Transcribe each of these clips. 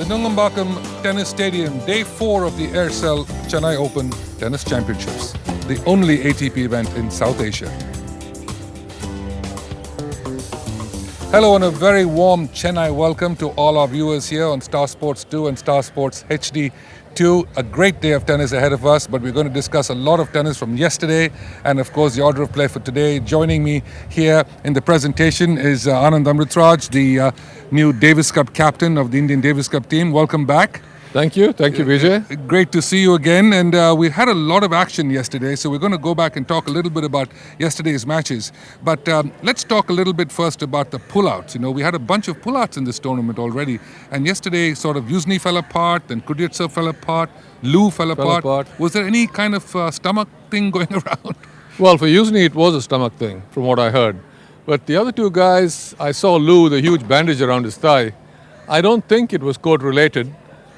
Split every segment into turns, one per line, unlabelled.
Nungambakkam Tennis Stadium, Day 4 of the Aircel Chennai Open Tennis Championships, the only ATP event in South Asia. Hello and a very warm Chennai welcome to all our viewers here on Star Sports 2 and Star Sports HD 2. A great day of tennis ahead of us, but we're going to discuss a lot of tennis from yesterday and of course the order of play for today. Joining me here in the presentation is Anand Amritraj, the new Davis Cup captain of the Indian Davis Cup team. Welcome back.
Thank you, Vijay.
Great to see you again, and we had a lot of action yesterday, so we're going to go back and talk a little bit about yesterday's matches. But let's talk a little bit first about the pullouts. You know, we had a bunch of pullouts in this tournament already, and yesterday sort of Yuki fell apart, then Kudryavtsev fell apart, Liu fell apart. Was there any kind of stomach thing going around?
Well, for Yuki it was a stomach thing, from what I heard. But the other two guys, I saw Liu with a huge bandage around his thigh. I don't think it was court-related.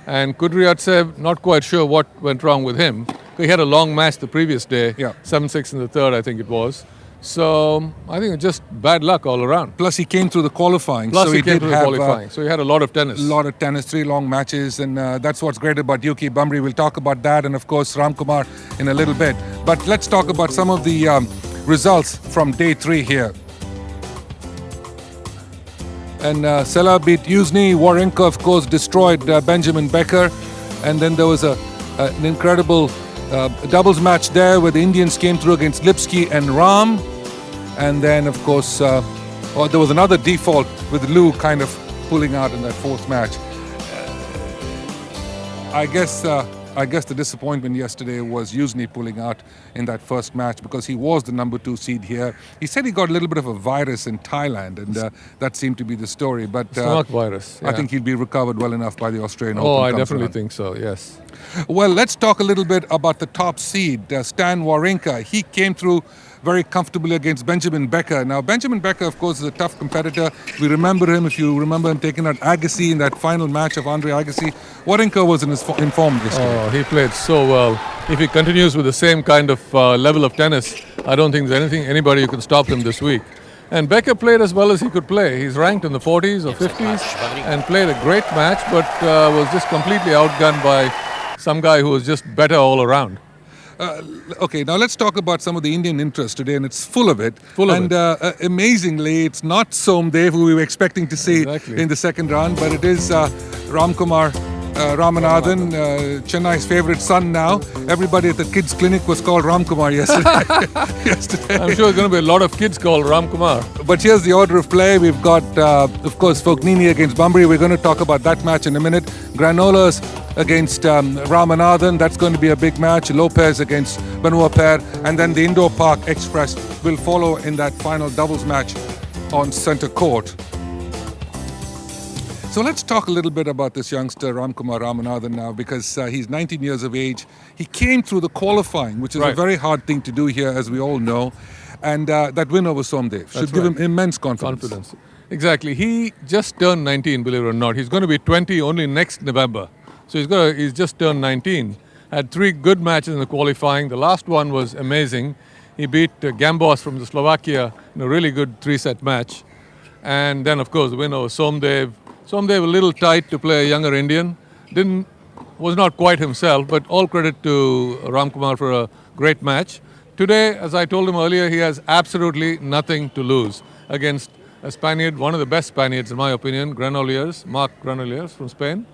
And Kudryavtsev, not quite sure what went wrong with him. He had a long match the previous day, 7-6 in the third, I think it was. So I think it's just bad luck all around.
Plus he came through the qualifying.
So he had a lot of tennis.
A lot of tennis, 3 long matches, and that's what's great about Yuki. BHAMBRI, we'll talk about that, and of course Ramkumar in a little bit. But let's talk about some of the results from day 3 here. And Sela beat Yuki. Wawrinka, of course, destroyed Benjamin Becker. And then there was an incredible doubles match there where the Indians came through against Lipsky and Ram. And then, of course, there was another default with Liu kind of pulling out in that 4th match. I guess the disappointment yesterday was Yuki pulling out in that first match because he was the number 2 seed here. He said he got a little bit of a virus in Thailand, and that seemed to be the story. But
stomach virus. Yeah.
I think he'll be recovered well enough by the Australian Open.
Oh, I definitely think so, yes.
Well, let's talk a little bit about the top seed, Stan Wawrinka. He came through very comfortably against Benjamin Becker. Now, Benjamin Becker, of course, is a tough competitor. We remember him, if you remember him taking out Agassi in that final match of Andre Agassi. Wawrinka was in form yesterday.
Oh, he played so well. If he continues with the same kind of level of tennis, I don't think there's anybody who can stop him this week. And Becker played as well as he could play. He's ranked in the 40s or 50s and played a great match, but was just completely outgunned by some guy who was just better all around.
Okay, now let's talk about some of the Indian interest today, and it's full of it. Amazingly, it's not Somdev, who we were expecting to see in the second round, but it is Ramkumar Ramanathan, Chennai's favorite son now. Everybody at the kids' clinic was called Ramkumar yesterday.
I'm sure there's going to be a lot of kids called Ramkumar.
But here's the order of play. We've got, of course, FOGNINI against BHAMBRI. We're going to talk about that match in a minute. Granollers against Ramanathan. That's going to be a big match. Lopez against Benoit Paire. And then the Indo Park Express will follow in that final doubles match on centre court. So let's talk a little bit about this youngster, Ramkumar Ramanathan, now, because he's 19 years of age. He came through the qualifying, which is a very hard thing to do here, as we all know. And that win over Somdev should give him immense confidence.
Exactly. He just turned 19, believe it or not. He's going to be 20 only next November. So he's just turned 19. Had 3 good matches in the qualifying. The last one was amazing. He beat Gambos from Slovakia in a really good 3-set match. And then, of course, the win over Somdev. Somdev a little tight to play a younger Indian. Was not quite himself, but all credit to Ramkumar for a great match. Today, as I told him earlier, he has absolutely nothing to lose against a Spaniard, one of the best Spaniards in my opinion, Marc Granollers from Spain.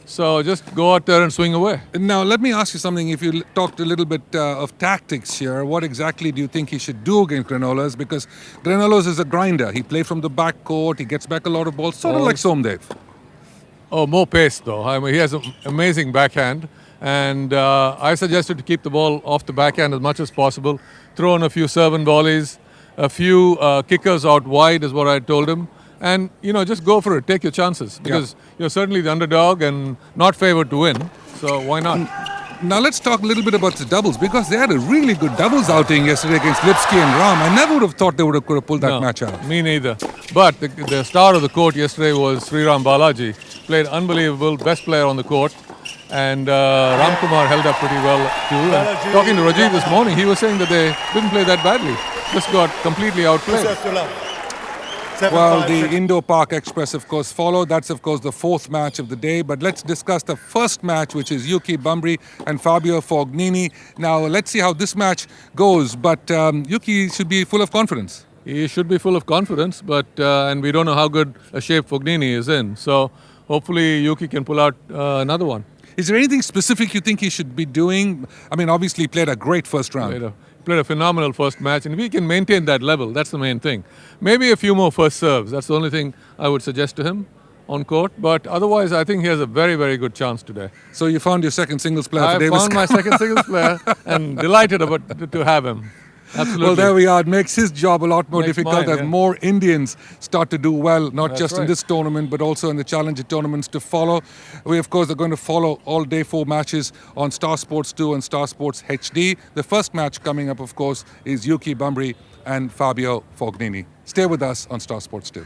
So just go out there and swing away.
Now, let me ask you something. If you talked a little bit of tactics here, what exactly do you think he should do against Granollers? Because Granollers is a grinder. He plays from the back court. He gets back a lot of balls, sort of like Somdev.
Oh, more pace though. I mean, he has an amazing backhand. And I suggested to keep the ball off the backhand as much as possible. Throw in a few serve and volleys, a few kickers out wide is what I told him. And, just go for it. Take your chances. Because you're certainly the underdog and not favored to win. So why not?
Now let's talk a little bit about the doubles, because they had a really good doubles outing yesterday against Lipsky and Ram. I never would have thought they could have pulled that match out.
Me neither. But the star of the court yesterday was Sriram Balaji. Played unbelievable, best player on the court. And Ramkumar held up pretty well too. And talking to Rajiv this morning, he was saying that they didn't play that badly. Just got completely outplayed.
Well, the Indo Park Express, of course, followed. That's, of course, the fourth match of the day. But let's discuss the first match, which is Yuki BHAMBRI and Fabio FOGNINI. Now, let's see how this match goes. But Yuki should be full of confidence.
He should be full of confidence, but and we don't know how good a shape Fognini is in. So hopefully Yuki can pull out another one.
Is there anything specific you think he should be doing? I mean, obviously he played a great first round.
Played a phenomenal first match, and if he can maintain that level, that's the main thing. Maybe a few more first serves. That's the only thing I would suggest to him on court. But otherwise, I think he has a very, very good chance today.
So you found your second singles player for
I
Davis
found my second singles player and delighted to have him. Absolutely.
Well, there we are. It makes his job a lot more difficult as
yeah.
more Indians start to do well, not
That's
just in
right.
this tournament, but also in the Challenger tournaments to follow. We, of course, are going to follow all Day 4 matches on Star Sports 2 and Star Sports HD. The first match coming up, of course, is Yuki BHAMBRI and Fabio FOGNINI. Stay with us on Star Sports 2.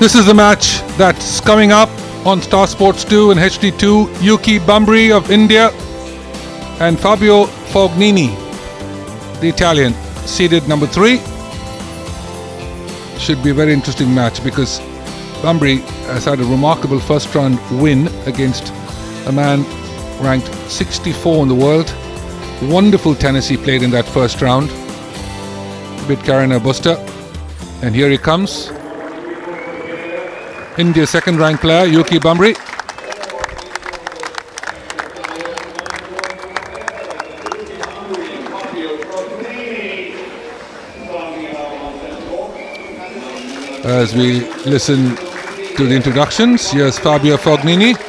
This is the match that's coming up on Star Sports 2 and HD2. Yuki BHAMBRI of India and Fabio FOGNINI, the Italian, seeded number 3. Should be a very interesting match because BHAMBRI has had a remarkable first round win against a man ranked 64 in the world. Wonderful tennis he played in that first round. Bit Karina Buster. And here he comes. India's second ranked player, Yuki BHAMBRI. As we listen to the introductions, here's Fabio FOGNINI.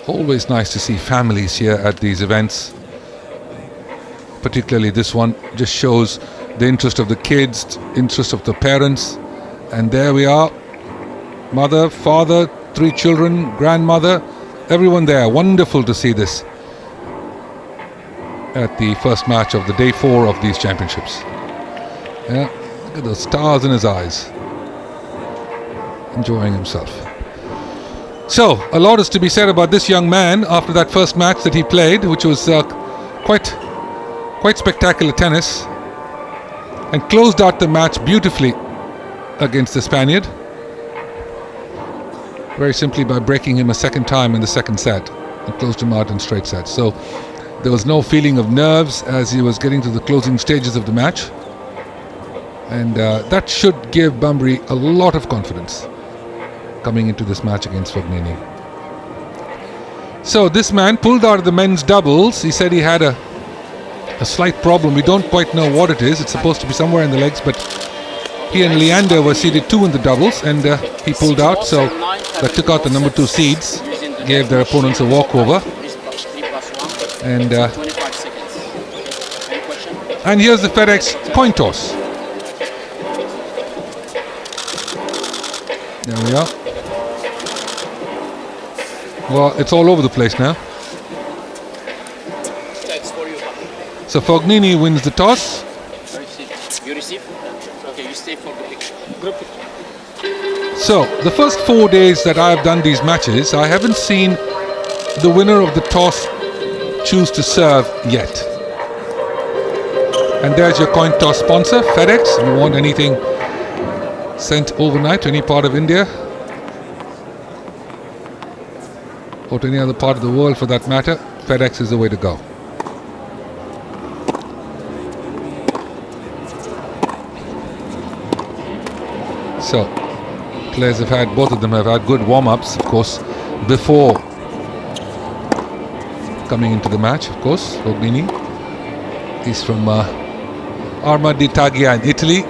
Always nice to see families here at these events. Particularly this one just shows the interest of the kids, interest of the parents. And there we are. Mother, father, 3 children, grandmother, everyone there. Wonderful to see this at the first match of the Day 4 of these championships. Yeah, look at those stars in his eyes. Enjoying himself. So, a lot is to be said about this young man after that first match that he played, which was quite spectacular tennis, and closed out the match beautifully against the Spaniard, very simply by breaking him a second time in the second set and closed him out in straight sets. So there was no feeling of nerves as he was getting to the closing stages of the match, and that should give BHAMBRI a lot of confidence coming into this match against FOGNINI. So this man pulled out of the men's doubles. He said he had a slight problem. We don't quite know what it is. It's supposed to be somewhere in the legs, but he and Leander were seeded 2 in the doubles, and he pulled out. So that took out the number 2 seeds, gave their opponents a walkover. And here's the FedEx coin toss. There we are. Well, it's all over the place now. So FOGNINI wins the toss.
You receive? Okay, you stay for the picture. Group picture.
So, the first 4 days that I have done these matches, I haven't seen the winner of the toss choose to serve yet. And there's your coin toss sponsor, FedEx. If you want anything sent overnight to any part of India or to any other part of the world for that matter, FedEx is the way to go. So, players have had, both of them have had good warm-ups, of course, before coming into the match, of course. Fognini, he's from Arma di Taglia in Italy.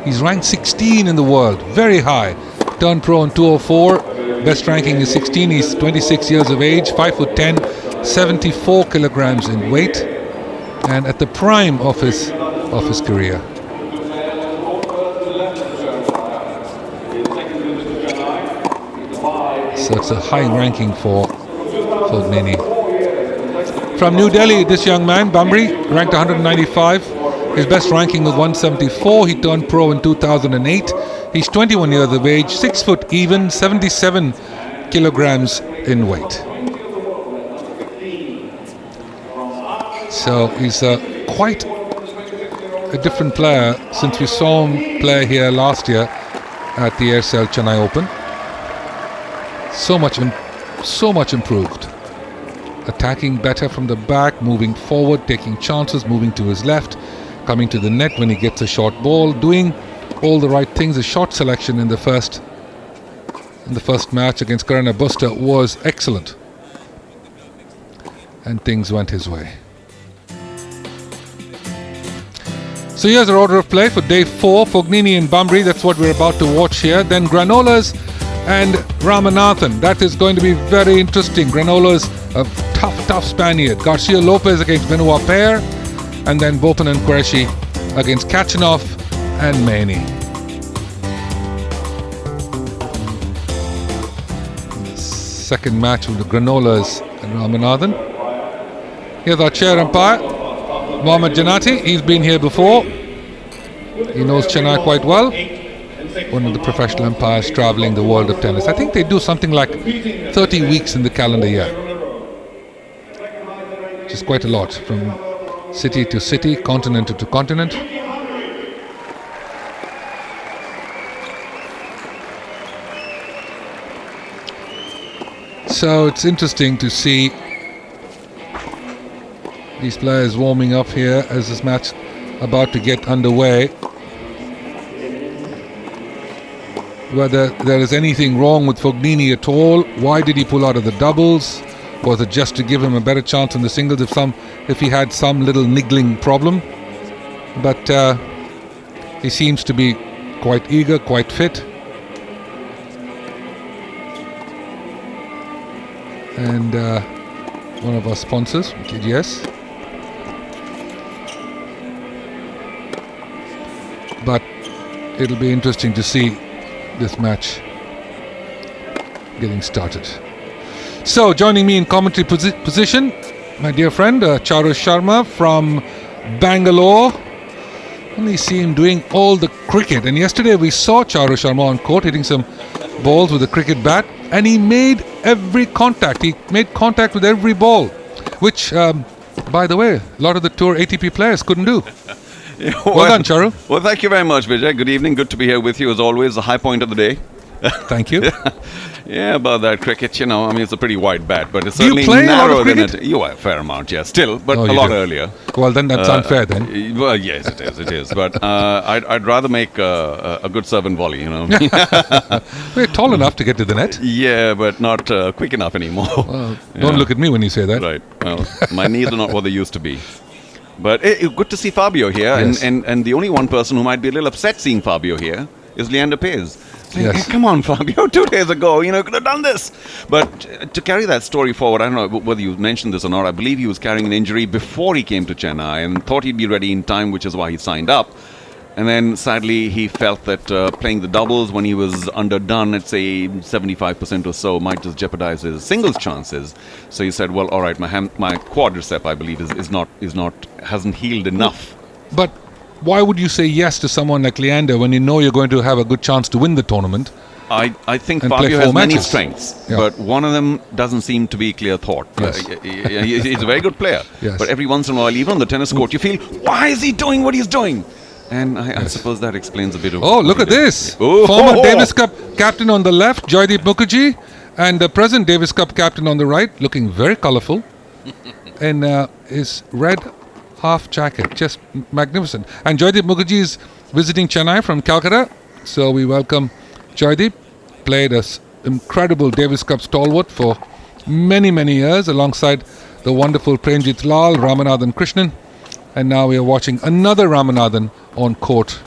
He's ranked 16 in the world, very high. Turned pro in 204, best ranking is 16. He's 26 years of age, 5'10", 74 kilograms in weight, and at the prime of his career. So it's a high ranking for Fognini. From New Delhi, this young man, BHAMBRI, ranked 195. His best ranking was 174. He turned pro in 2008. He's 21 years of age, 6 foot even, 77 kilograms in weight. So he's quite a different player since we saw him play here last year at the Aircel Chennai Open. So much improved. Attacking better from the back, moving forward, taking chances, moving to his left, coming to the net when he gets a short ball, doing all the right things. The shot selection in the first match against Karana Buster was excellent, and things went his way. So here's our order of play for day 4. Fognini and BHAMBRI, that's what we're about to watch here. Then Granollers and Ramanathan. That is going to be very interesting. Granollers, a tough Spaniard. Garcia Lopez against Benoit Paire. And then Bopan and Qureshi against Kachanov and Maini. Second match with the Granollers and Ramanathan. Here's our chair umpire, Mohammad Janati. He's been here before. He knows Chennai quite well. One of the professional umpires traveling the world of tennis. I think they do something like 30 weeks in the calendar year, which is quite a lot, from city to city, continent to continent. So it's interesting to see these players warming up here as this match about to get underway. Whether there is anything wrong with Fognini at all. Why did he pull out of the doubles? Was it just to give him a better chance in the singles if he had some little niggling problem? But he seems to be quite eager, quite fit. And one of our sponsors, KGS. But it'll be interesting to see this match getting started. So joining me in commentary position, my dear friend Charu Sharma from Bangalore. Only see him doing all the cricket, and yesterday we saw Charu Sharma on court hitting some balls with a cricket bat, and he made every contact. He made contact with every ball, which by the way, a lot of the tour ATP players couldn't do.
Yeah,
well done, Charu.
Well, thank you very much, Vijay. Good evening. Good to be here with you as always. The high point of the day.
Thank you.
Yeah, about that cricket, I mean, it's a pretty wide bat, but it's
Do you
certainly
play a lot of
narrower than
cricket?
it. You are a fair amount, yeah, still, but
Oh,
a
you
lot
do.
earlier.
Well, then that's unfair then.
Well, yes, it is. But I'd rather make a good servant volley,
We're tall enough to get to the net.
Yeah, but not quick enough anymore.
Don't look at me when you say that.
Right. Well, my knees are not what they used to be. But good to see Fabio here,
Yes.
and the only one person who might be a little upset seeing Fabio here is Leander Paes.
Yes.
Hey, come on, Fabio, 2 days ago, could have done this. But to carry that story forward, I don't know whether you mentioned this or not, I believe he was carrying an injury before he came to Chennai and thought he'd be ready in time, which is why he signed up. And then sadly, he felt that playing the doubles when he was underdone at say 75% or so might just jeopardize his singles chances. So he said, "Well, all right, my quadricep, I believe, hasn't healed enough."
But why would you say yes to someone like Leander when you know you're going to have a good chance to win the tournament?
I think
And play
Fabio
4
has many
matches.
strengths,
Yeah.
but one of them doesn't seem to be clear thought.
Yes.
He's a very good player,
Yes.
but every once in a while, even on the tennis court, you feel, why is he doing what he's doing? And I suppose that explains a bit of.
Oh,
what
look
he
at
did.
this.
Oh.
Former Davis Cup captain on the left, Joydeep Mukherjee, and the present Davis Cup captain on the right, looking very colourful in his red half jacket. Just magnificent. And Joydeep Mukherjee is visiting Chennai from Calcutta. So we welcome Joydeep. Played an incredible Davis Cup stalwart for many, many years alongside the wonderful Premjit Lal, Ramanathan Krishnan. And now we are watching another Ramanathan on court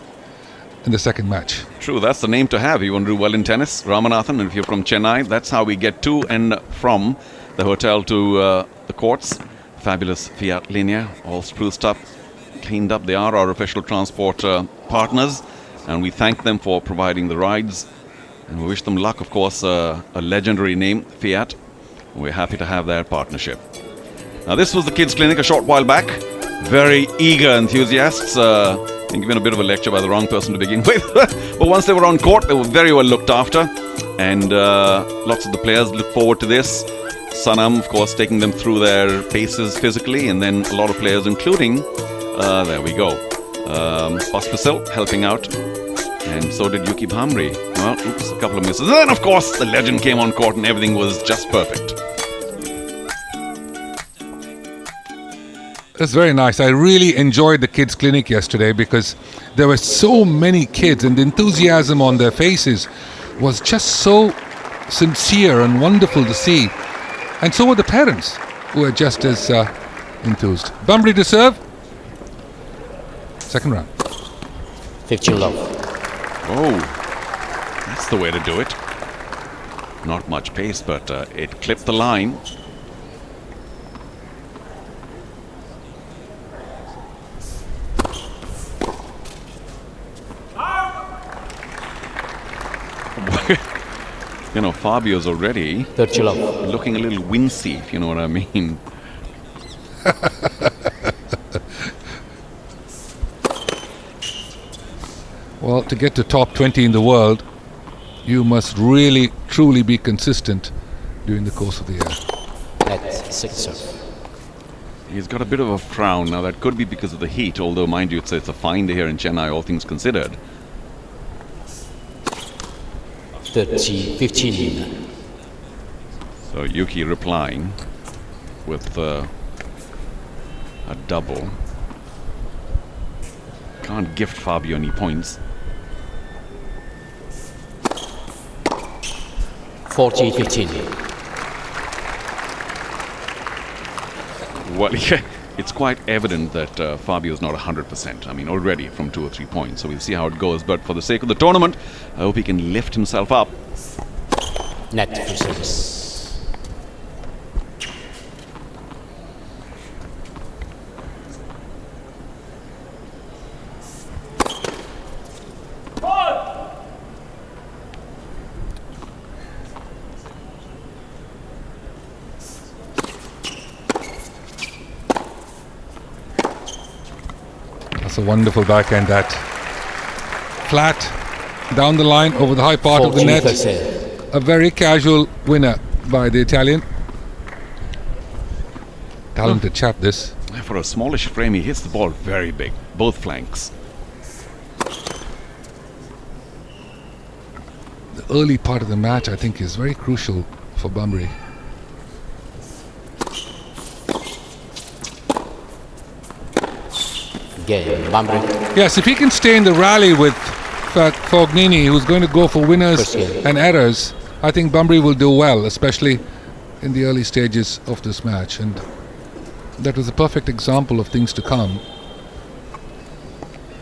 in the second match.
True, that's the name to have. You want to do well in tennis, Ramanathan. And if you're from Chennai, that's how we get to and from the hotel to the courts. Fabulous Fiat Linea, all spruced up, cleaned up. They are our official transport partners, and we thank them for providing the rides. And we wish them luck, of course, a legendary name, Fiat. We're happy to have their partnership. Now, this was the kids' clinic a short while back. Very eager enthusiasts. Been given a bit of a lecture by the wrong person to begin with. But once they were on court, they were very well looked after. And lots of the players look forward to this. Sanam, of course, taking them through their paces physically. And then a lot of players, including, there we go, Paspisil helping out. And so did Yuki Bhambri. Well, oops, a couple of misses. And then, of course, the legend came on court and everything was just perfect.
That's very nice. I really enjoyed the kids' clinic yesterday because there were so many kids and the enthusiasm on their faces was just so sincere and wonderful to see. And so were the parents who were just as enthused. Bhambri to serve. Second round.
15 love.
Oh, that's the way to do it. Not much pace, but it clipped the line. You know, Fabio's already
30 love.
looking a little wincy, if you know what I mean.
Well, to get to top 20 in the world, you must really, truly be consistent during the course of the year.
Net 6 serve.
He's got a bit of a frown. Now, that could be because of the heat, although, mind you, it's a fine day here in Chennai, all things considered.
30, 15.
So Yuki replying with a double. Can't gift Fabio any points.
40, 15.
Well, yeah, it's quite evident that Fabio's not 100%. I mean, already from 2 or 3 points. So we'll see how it goes. But for the sake of the tournament, I hope he can lift himself up.
Net 2 service.
That's a wonderful backhand, that flat down the line over the high part of the
14
net.
serve.
A very casual winner by the Italian. Talented chap, this.
For a smallish frame, he hits the ball very big, both flanks.
The early part of the match, I think, is very crucial for Bhambri.
Game. Bhambri.
Yes, if he can stay in the rally with Fognini, who's going to go for winners
First game.
and errors, I think Bhambri will do well, especially in the early stages of this match. And that was a perfect example of things to come.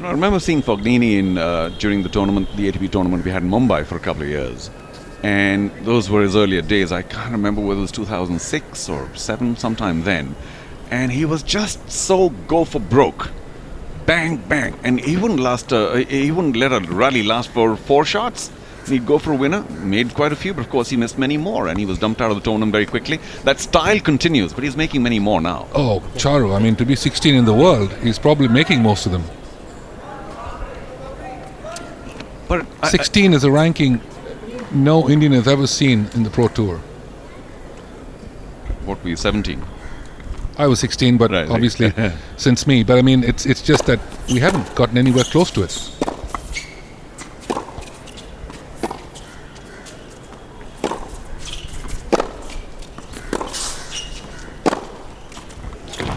I remember seeing Fognini during the tournament, the ATP tournament we had in Mumbai for a couple of years. And those were his earlier days. I can't remember whether it was 2006 or 7, sometime then. And he was just so go for broke. Bang, bang. And he wouldn't let a rally last for 4 shots. He'd go for a winner, made quite a few, but of course he missed many more, and he was dumped out of the tournament very quickly. That style continues, but he's making many more now.
Oh, Charu, I mean, to be 16 in the world, he's probably making most of them.
But
16 is a ranking no Indian has ever seen in the Pro Tour.
What were you, 17?
I was 16, but
Right.
obviously since me. But I mean, it's just that we haven't gotten anywhere close to it.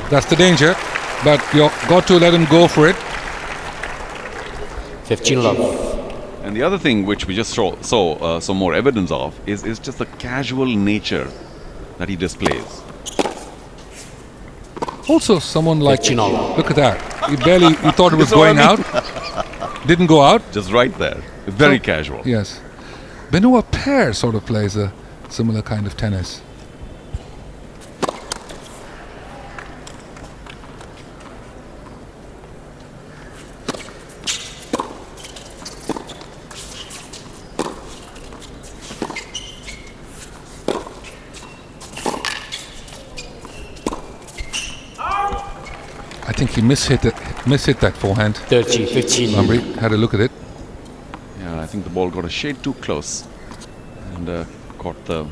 That's the danger, but you've got to let him go for it.
15 love.
And the other thing which we just saw some more evidence of is just the casual nature that he displays.
Also, someone like,
15 all.
look at that. You thought it was
That's what I
going
mean.
out. Didn't go out.
Just right there. Very casual.
Yes. Benoit Paire sort of plays a similar kind of tennis. I think he mishit that forehand.
30, 15.
Bambri had a look at it.
Yeah, I think the ball got a shade too close and caught the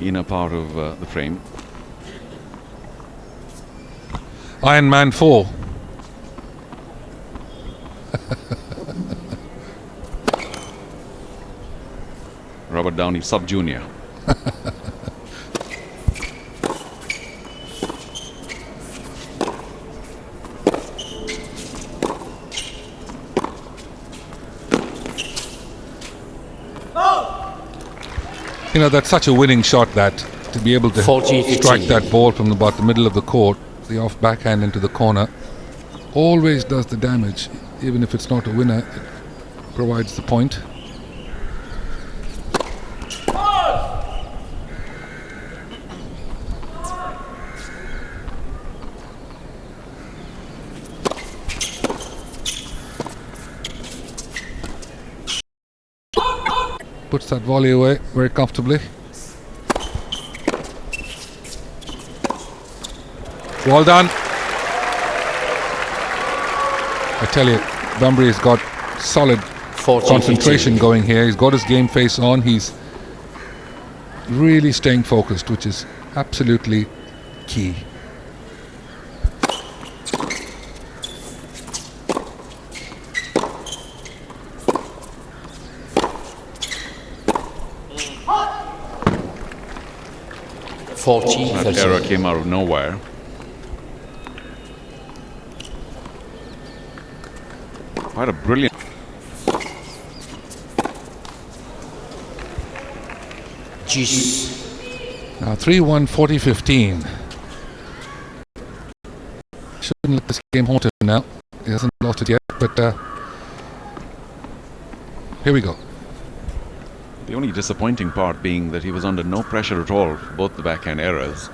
inner part of the frame.
Iron Man 4.
Robert Downey Sub-Junior.
You know, that's such a winning shot, that to be able to
40,
strike
15.
that ball from about the middle of the court, the off backhand into the corner, always does the damage. Even if it's not a winner, it provides the point. Puts that volley away very comfortably. Well done. I tell you, Bambri has got solid
14,
concentration
15.
going here. He's got his game face on. He's really staying focused, which is absolutely key.
That error came out of nowhere. Quite a brilliant.
Jeez.
Now 3-1, 40-15. Shouldn't let this game haunt him now. He hasn't lost it yet, but here we go.
The only disappointing part being that he was under no pressure at all for both the backhand errors.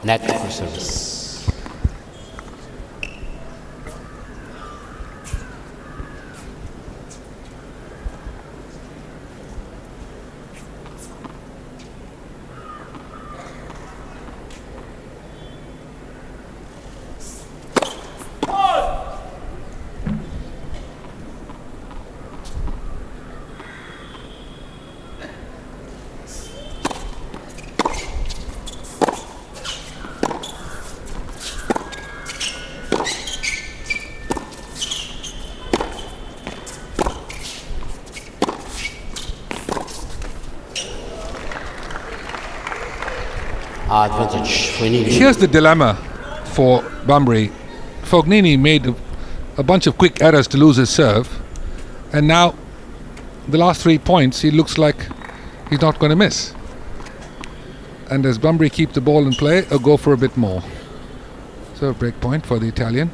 Net for service. Advantage.
Here's the dilemma for Bambri. Fognini made a bunch of quick errors to lose his serve, and now the last 3 points he looks like he's not going to miss. And does Bambri keep the ball in play or go for a bit more? So a break point for the Italian.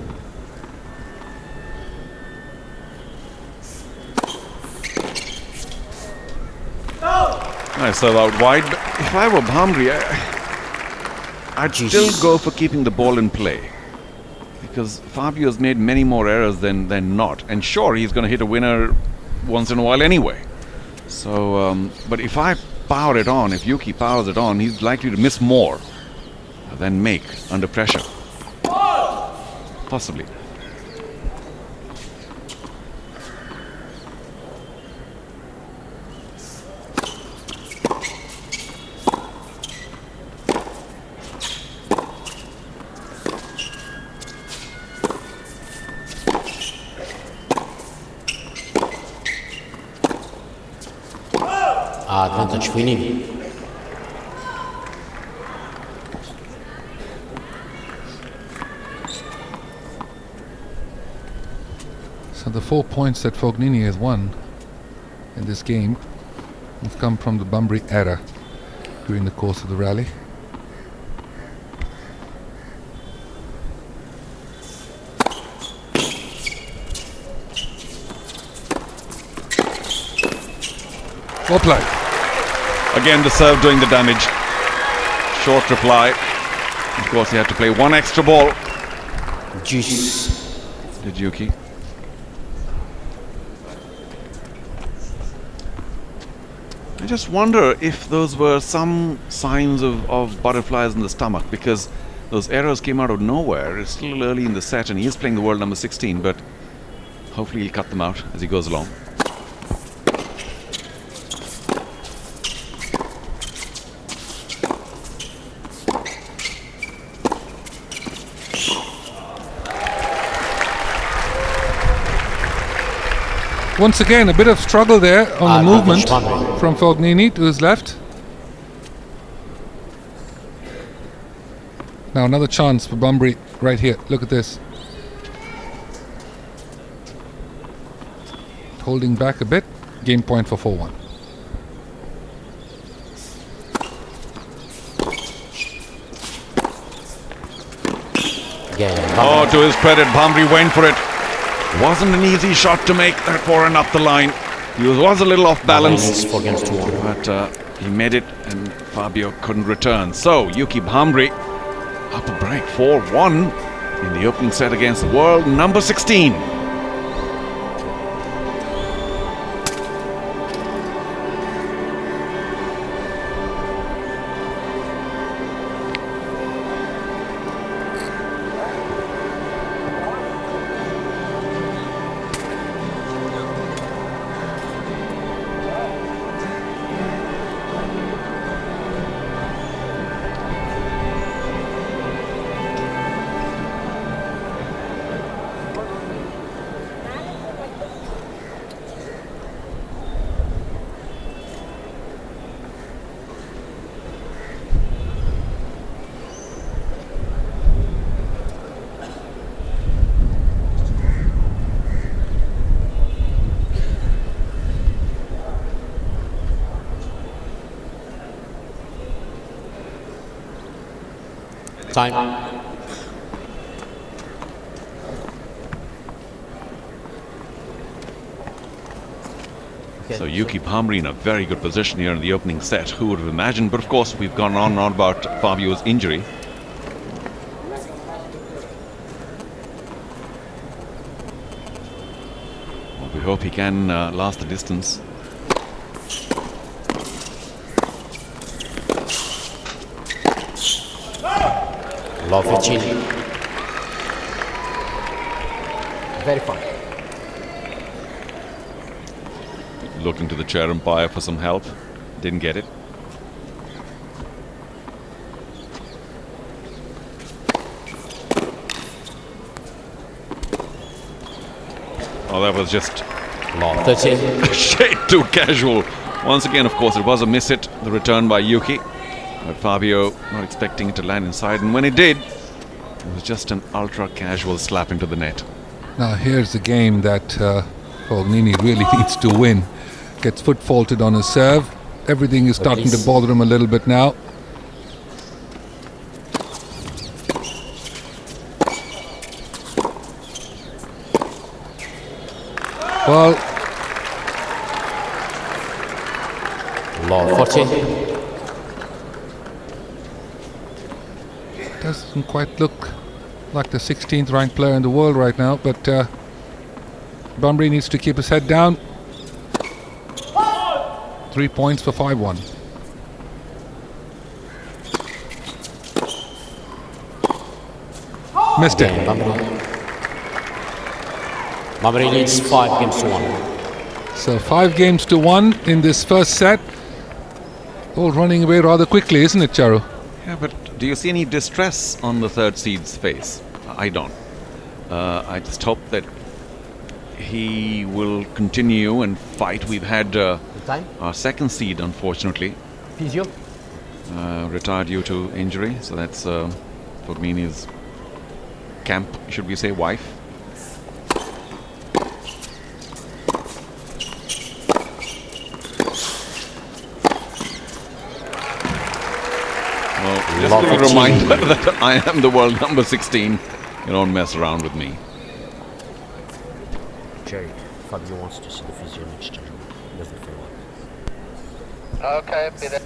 I serve out wide. If I were Bhamri, I'd still go for keeping the ball in play, because Fabio has made many more errors than not. And sure, he's going to hit a winner once in a while anyway. So, but if I power it on, if Yuki powers it on, he's likely to miss more than make under pressure. Possibly.
Advantage FOGNINI.
So the 4 points that Fognini has won in this game have come from the BHAMBRI error during the course of the rally. Well played.
Again, the serve doing the damage. Short reply. Of course, he had to play one extra ball.
Juice.
Did Yuki. I just wonder if those were some signs of butterflies in the stomach, because those errors came out of nowhere. It's still early in the set and he is playing the world number 16, but hopefully he'll cut them out as he goes along.
Once again, a bit of struggle there on the movement
BHAMBRI.
from Fognini to his left. Now another chance for BHAMBRI right here. Look at this. Holding back a bit. Game point for 4-1.
Again,
Oh, to his credit, BHAMBRI went for it. Wasn't an easy shot to make that for and up the line. He was a little off balance,
4 games to 1.
but he made it and Fabio couldn't return. So, Yuki BHAMBRI up a break, 4-1 in the opening set against the world number 16.
Time.
So Yuki BHAMBRI in a very good position here in the opening set. Who would have imagined? But of course, we've gone on and on about Fabio's injury. Well, we hope he can last the distance.
Love 15. Very fun.
Looking to the chair umpire for some help. Didn't get it. Oh, that was just
Love 13.
a shade too casual. Once again, of course, it was a miss hit, the return by Yuki. But Fabio not expecting it to land inside, and when it did, it was just an ultra casual slap into the net.
Now here's the game that Fognini really needs to win. Gets foot faulted on his serve. Everything is starting to bother him a little bit now. Well,
Love 14.
doesn't quite look like the 16th ranked player in the world right now, but BHAMBRI needs to keep his head down. 3 points for 5-1. Missed it.
BHAMBRI leads 5 games to 1.
So 5 games to 1 in this first set. All running away rather quickly, isn't it, Charu?
Yeah, but do you see any distress on the third seed's face? I don't. I just hope that he will continue and fight. We've had
Time?
Our second seed, unfortunately,
Physio?
retired due to injury. So that's FOGNINI's camp, should we say, wife. Well, just a little reminder that I am the world number 16. You don't mess around with me.
Jerry, Fabio wants to see the physio next time. He doesn't feel well.
Okay, be there.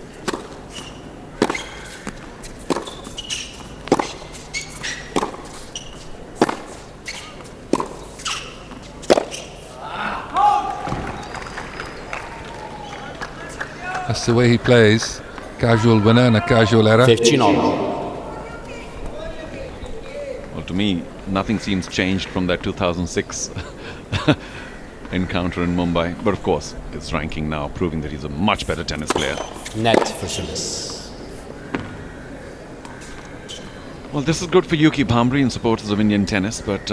That's the way he plays. Casual winner and a casual error.
15 all.
Well, to me, nothing seems changed from that 2006 encounter in Mumbai. But of course, his ranking now proving that he's a much better tennis player.
Net for service.
Well, this is good for Yuki, BHAMBRI and supporters of Indian tennis, but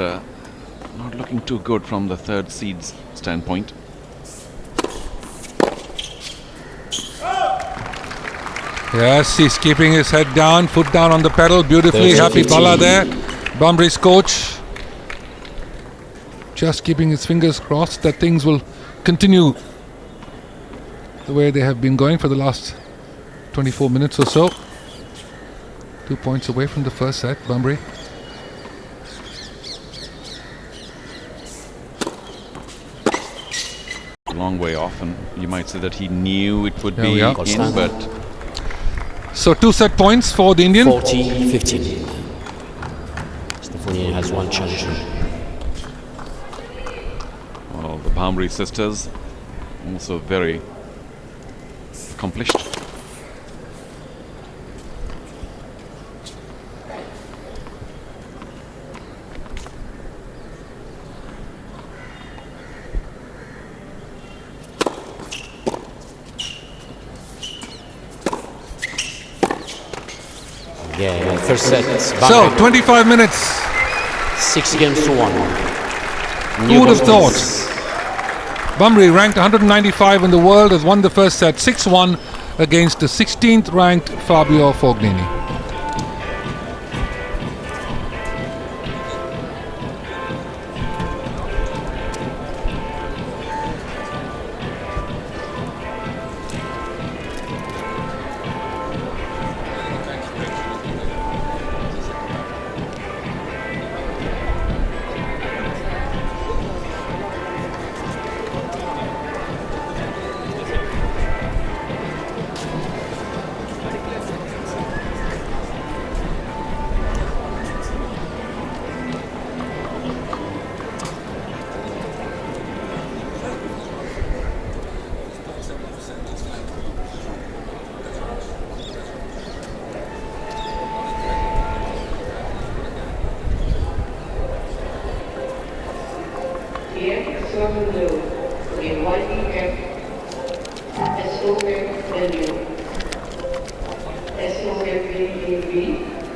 not looking too good from the third seed's standpoint.
Yes, he's keeping his head down, foot down on the pedal, beautifully. Happy Bala there. BHAMBRI's coach just keeping his fingers crossed that things will continue the way they have been going for the last 24 minutes or so. 2 points away from the first set, BHAMBRI.
A long way off, and you might say that he knew it would
There
be
we are.
in, but
So 2 set points for the Indian.
40-15. Fognini has one challenger.
well, the BHAMBRI sisters also very accomplished.
Yeah, first set.
So 25 minutes.
6 games to 1.
Who would have thought? BHAMBRI, ranked 195 in the world, has won the first set 6-1 against the 16th ranked Fabio FOGNINI.
Here, Southern Blue, in YEF, SOFW, SOFBEB,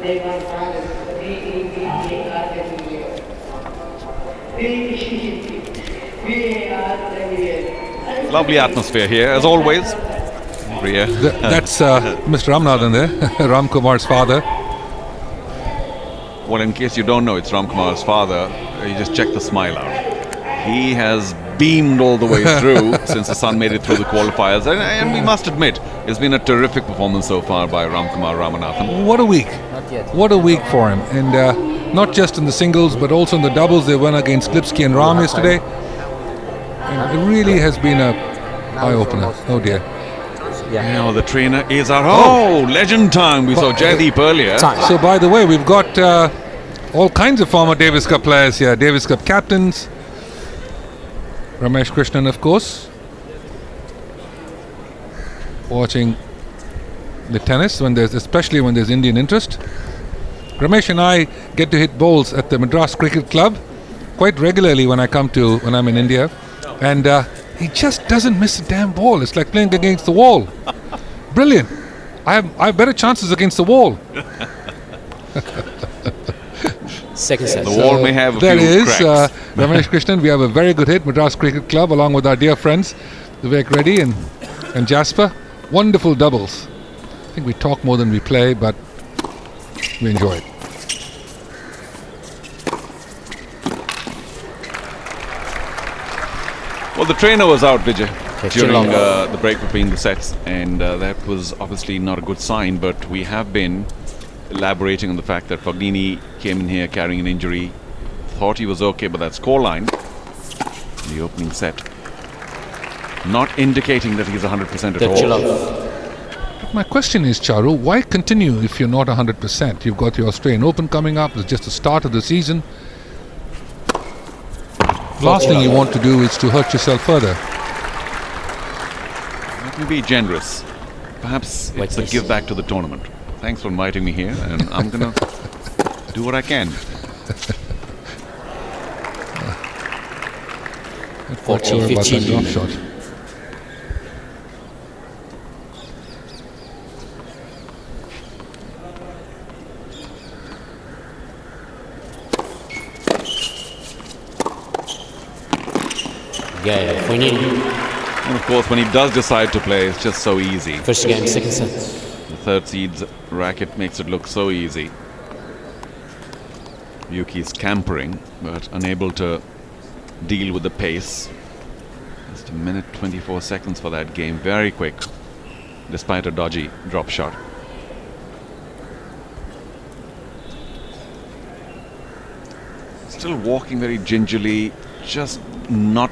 Neymar Palace, DEBARW, VARW.
Lovely atmosphere here, as always. Ria.
That's Mr. Ramnathan there, Ram Kumar's father.
Well, in case you don't know, it's Ram Kumar's father. You just check the smile out. He has beamed all the way through since the son made it through the qualifiers. And we must admit, it's been a terrific performance so far by Ram Kumar Ramanathan.
What a week. What a week for him. And not just in the singles, but also in the doubles. They won against Lipsky and Ram yesterday. And it really has been a eye-opener. Oh dear.
Now the trainer is our... Oh, legend time. We saw Jaideep earlier.
So by the way, we've got all kinds of former Davis Cup players here. Davis Cup captains. Ramesh Krishnan, of course, watching the tennis especially when there's Indian interest. Ramesh and I get to hit balls at the Madras Cricket Club quite regularly when I'm in India, and he just doesn't miss a damn ball. It's like playing against the wall. Brilliant. I have better chances against the wall.
Second set.
The wall may have a
There
few
is
cracks.
Ramesh Krishnan. We have a very good hit, Madras Cricket Club, along with our dear friends Vivek Reddy and And Jasper, wonderful doubles. I think we talk more than we play, but we enjoy it.
Well, the trainer was out, Vijay,
Okay,
during
chill out.
the break between the sets, and that was obviously not a good sign, but we have been elaborating on the fact that Fognini came in here carrying an injury, thought he was okay, but that scoreline in the opening set not indicating that he's 100% at
Chill
all.
out.
My question is, Charu, why continue if you're not 100%? You've got your Australian Open coming up. It's just the start of the season. Last thing you want to do is to hurt yourself further.
Let me be generous. Perhaps
Like
it's a
this.
give back to the tournament. Thanks for inviting me here, and I'm gonna do what I can.
Not sure about that
15.
drop shot.
Yeah, FOGNINI.
And of course, when he does decide to play, it's just so easy.
First game, second set.
The third seed's racket makes it look so easy. Yuki's scampering, but unable to deal with the pace. Just a minute 24 seconds for that game. Very quick, despite a dodgy drop shot. Still walking very gingerly, just not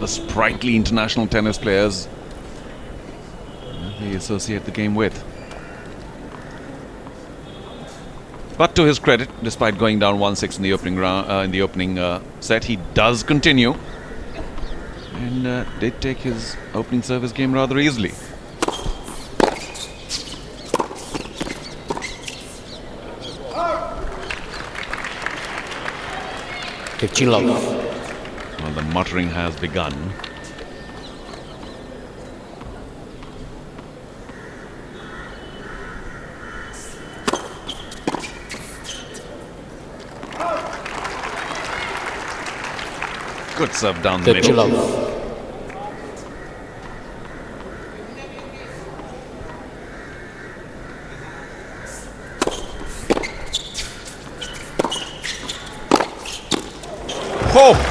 the sprightly international tennis players they associate the game with. But to his credit, despite going down 1-6 in the opening round, set, he does continue and did take his opening service game rather easily.
Okay, chill out.
Well, the muttering has begun. Good serve down the
Okay, chill
middle.
out.
Oh!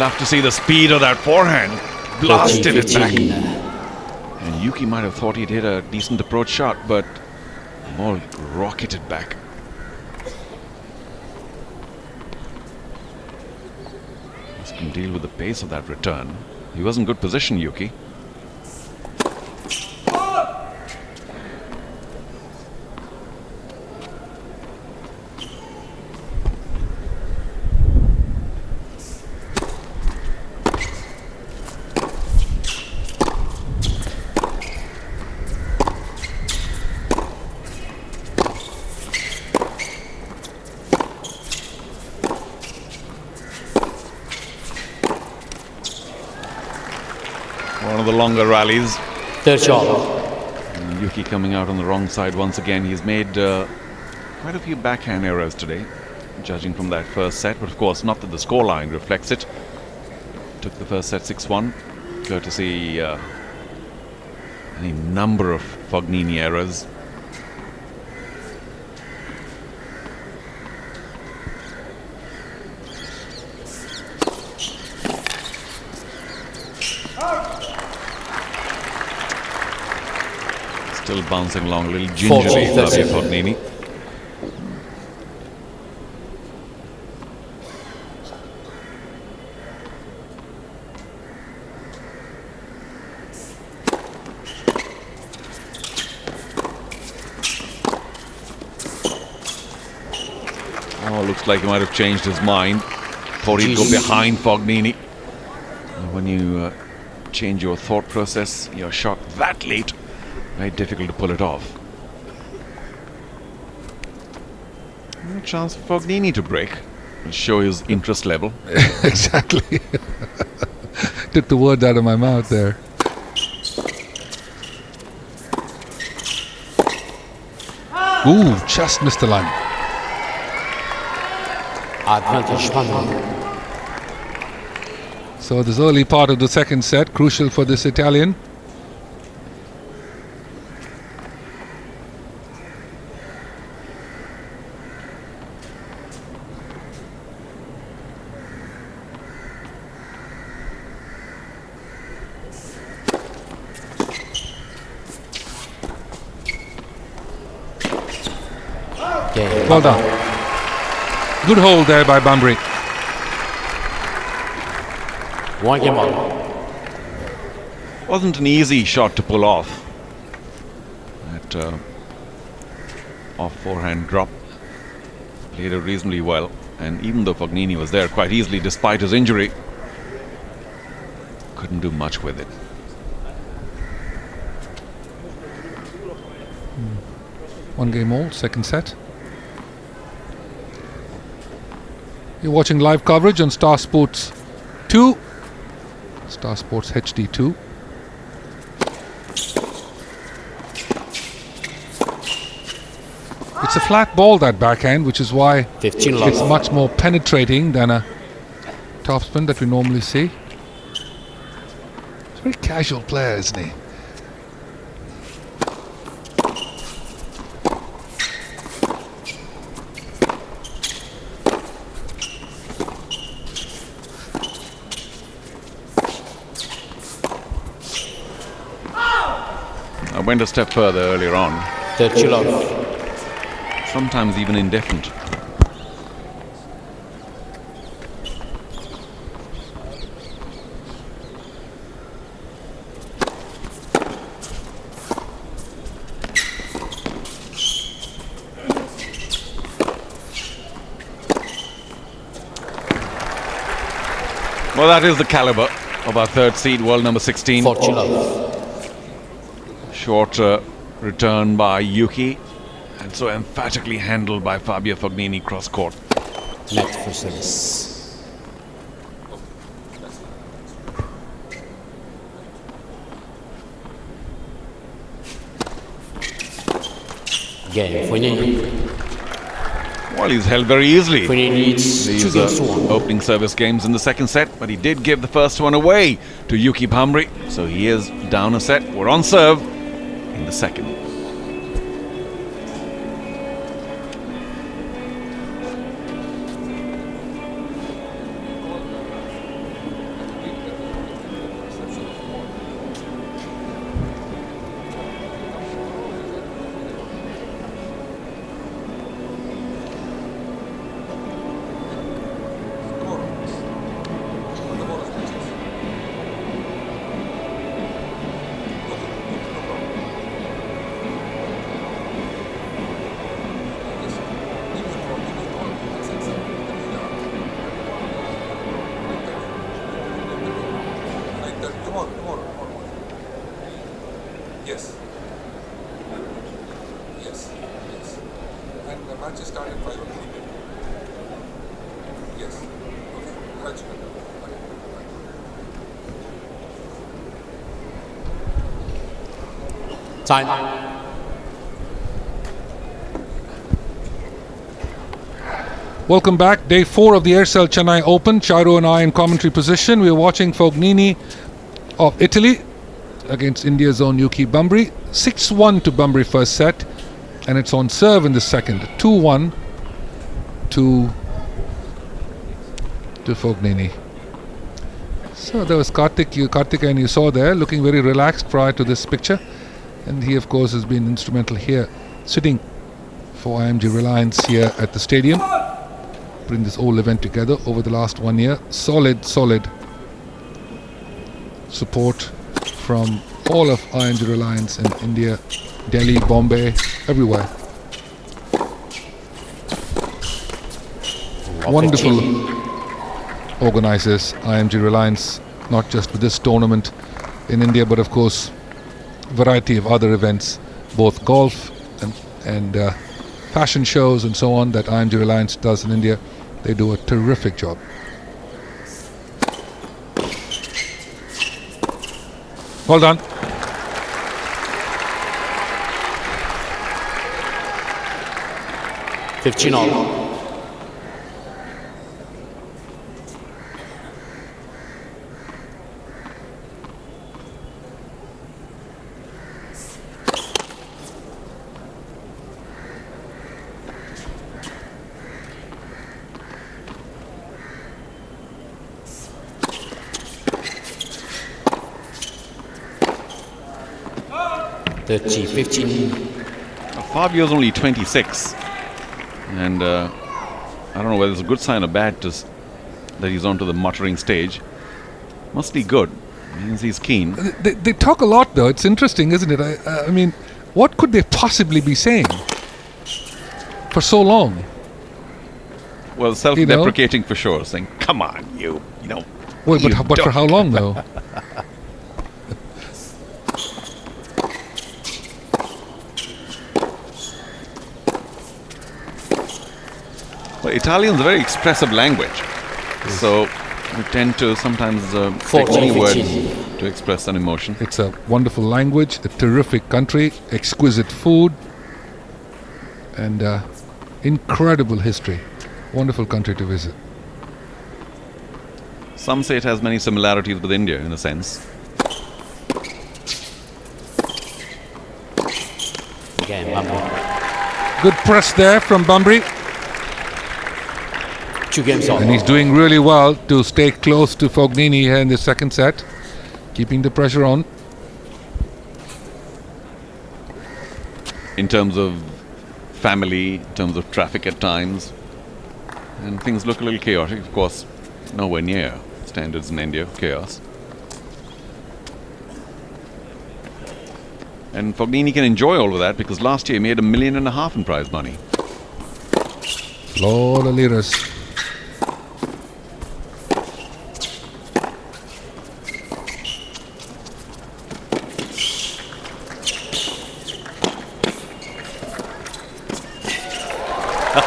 Love to see the speed of that forehand. Blasted it back.
15.
And Yuki might have thought he'd hit a decent approach shot, but ball rocketed back. Just can deal with the pace of that return. He was in good position, Yuki. One of the longer rallies.
Third shot.
And Yuki coming out on the wrong side once again. He's made quite a few backhand errors today, judging from that first set. But of course, not that the scoreline reflects it. Took the first set 6-1, courtesy any number of Fognini errors. Still bouncing along a little gingerly,
40,
Fabio Fognini. Oh, looks like he might have changed his mind. Thought he'd go
Jeez.
behind Fognini. And when you change your thought process, your shot that late, very difficult to pull it off. No chance for Fognini to break and show his interest level.
Exactly. Took the words out of my mouth there. Ooh, just missed the line.
Advantage, Panama.
So this early part of the second set, crucial for this Italian.
Game.
Well done. Good hold there by Bambri.
1 game on.
Wasn't an easy shot to pull off. That off forehand drop. Played it reasonably well. And even though Fognini was there quite easily despite his injury, couldn't do much with it.
One game all, second set. You're watching live coverage on Star Sports 2, Star Sports HD 2. It's a flat ball, that backhand, which is why
15
it's
love.
much more penetrating than a topspin that we normally see. He's a very casual player, isn't he?
I went a step further earlier on.
30 love.
Sometimes even indifferent. Well, that is the caliber of our third seed, world number 16.
40 love.
Short return by Yuki, and so emphatically handled by Fabio Fognini cross court.
Net for service. Game. FOGNINI.
Well, he's held very easily.
FOGNINI needs 2
These
games to 1.
opening service games in the second set, but he did give the first one away to Yuki BHAMBRI, so he is down a set. We're on serve in the second.
Yes. Yes. Yes. And the match is starting 5 o'clock. Yes. Okay. Right.
Time.
Welcome back. Day 4 of the Aircel Chennai Open. Charu and I in commentary position. We are watching Fognini of Italy against India's own Yuki BHAMBRI. 6-1 to BHAMBRI first set, and it's on serve in the second. 2-1 to Fognini. So there was Karthik, and you saw there looking very relaxed prior to this picture, and he of course has been instrumental here, sitting for IMG Reliance here at the stadium, putting this whole event together over the last 1 year. Solid support from all of IMG Reliance in India, Delhi, Bombay, everywhere. Wonderful organizers, IMG Reliance, not just for this tournament in India, but of course variety of other events, both golf and fashion shows and so on that IMG Reliance does in India. They do a terrific job. Well done.
30, 15.
Fabio's only 26. And I don't know whether it's a good sign or bad that he's onto the muttering stage. Must be good. Means he's keen.
They talk a lot, though. It's interesting, isn't it? I mean, what could they possibly be saying for so long?
Well, self-deprecating for sure, saying, "Come on, you know."
Well,
you
but for how long, though?
Well, Italian's a very expressive language, so we tend to sometimes take
14,
many words
15.
to express an emotion.
It's a wonderful language, a terrific country, exquisite food, and incredible history. Wonderful country to visit.
Some say it has many similarities with India in a sense.
Again, Bambri.
Good press there from Bambri,
2 games on.
and he's doing really well to stay close to Fognini here in the second set, keeping the pressure on.
In terms of family, in terms of traffic at times, and things look a little chaotic. Of course, nowhere near standards in India, chaos. And Fognini can enjoy all of that because last year he made $1.5 million in prize money.
Lot of liras.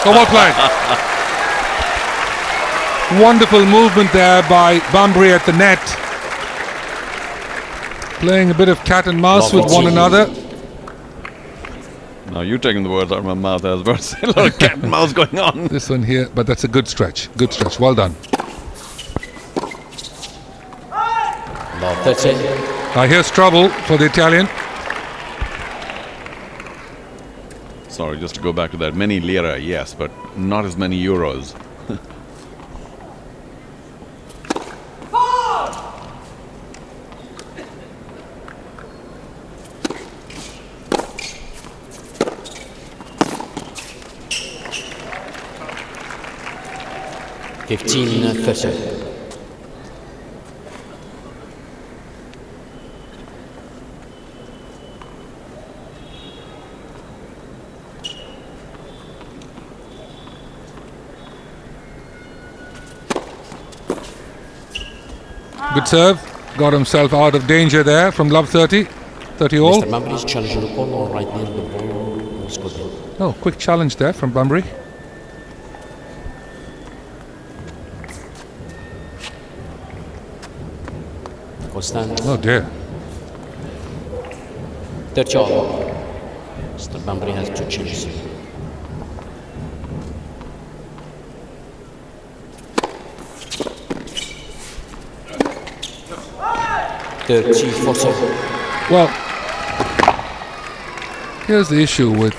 So well played. Wonderful movement there by Bambri at the net. Playing a bit of cat and mouse with one another.
Now you're taking the words out of my mouth. I was about to say a lot of cat and mouse going on.
This one here, but that's a good stretch. Good stretch. Well done.
About 30.
Now here's trouble for the Italian.
Sorry, just to go back to that. Many lira, yes, but not as many euros.
Fifteen, 30.
Good serve. Got himself out of danger there from love 30. 30 all.
Mr. Bambri is challenging the corner right near the ball. Was good.
Oh, quick challenge there from Bambri.
Constant.
Oh dear.
30 all. Mr. Bambri has 2 changes.
Well, here's the issue with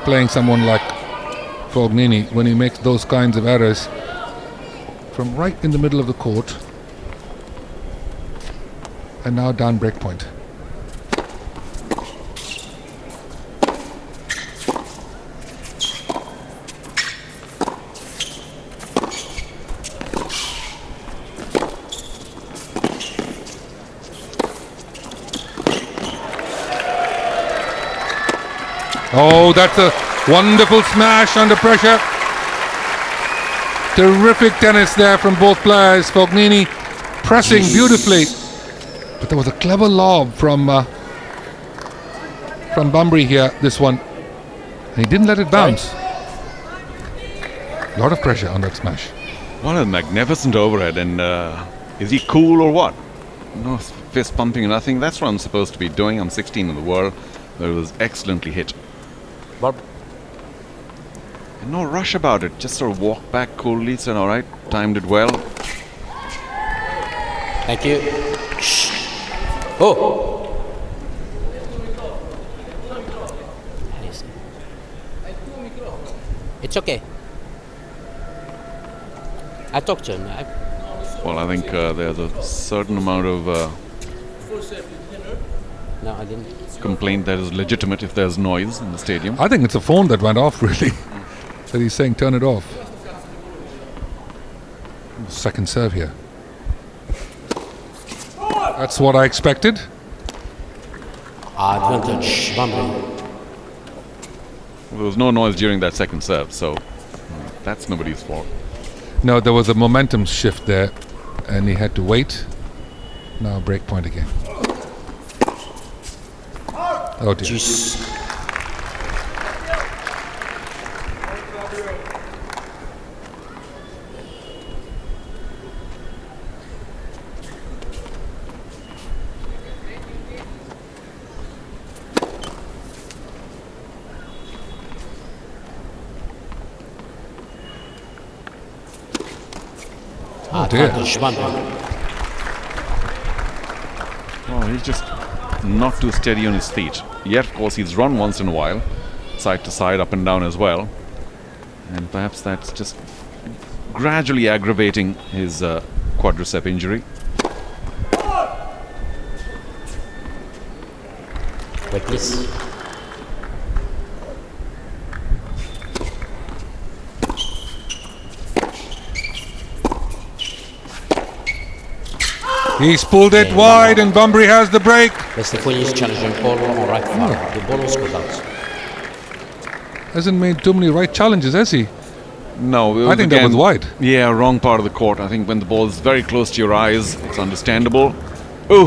playing someone like Fognini when he makes those kinds of errors from right in the middle of the court and now down break point. Oh, that's a wonderful smash under pressure. Terrific tennis there from both players. Fognini pressing beautifully. But there was a clever lob from Bambri here, this one. And he didn't let it bounce. A lot of pressure on that smash.
What a magnificent overhead. And is he cool or what? No fist pumping or nothing. That's what I'm supposed to be doing. I'm 16 in the world. But it was excellently hit.
Barb.
And no rush about it. Just sort of walked back coolly. Said, all right, timed it well.
Thank you. Shh. Oh. It's okay. I talked to him.
Well, I think there's a certain amount of
No, I didn't.
complaint that is legitimate if there's noise in the stadium.
I think it's a phone that went off, really. That he's saying turn it off. Second serve here. That's what I expected.
Advantage, BHAMBRI.
There was no noise during that second serve, so that's nobody's fault.
No, there was a momentum shift there, and he had to wait. Now break point again. Oh dear.
Jeez.
dear.
Advantage, BHAMBRI.
Oh, he's just not too steady on his feet. Yet, of course, he's run once in a while, side to side, up and down as well. And perhaps that's just gradually aggravating his quadricep injury.
Wait, please.
He's pulled it wide, and BHAMBRI has the break.
Mr. Fognini is challenging Polo on right far. The ball was called out.
Hasn't made too many right challenges, has he?
No, it
I think that was wide.
Yeah, wrong part of the court. I think when the ball is very close to your eyes, it's understandable. Ooh,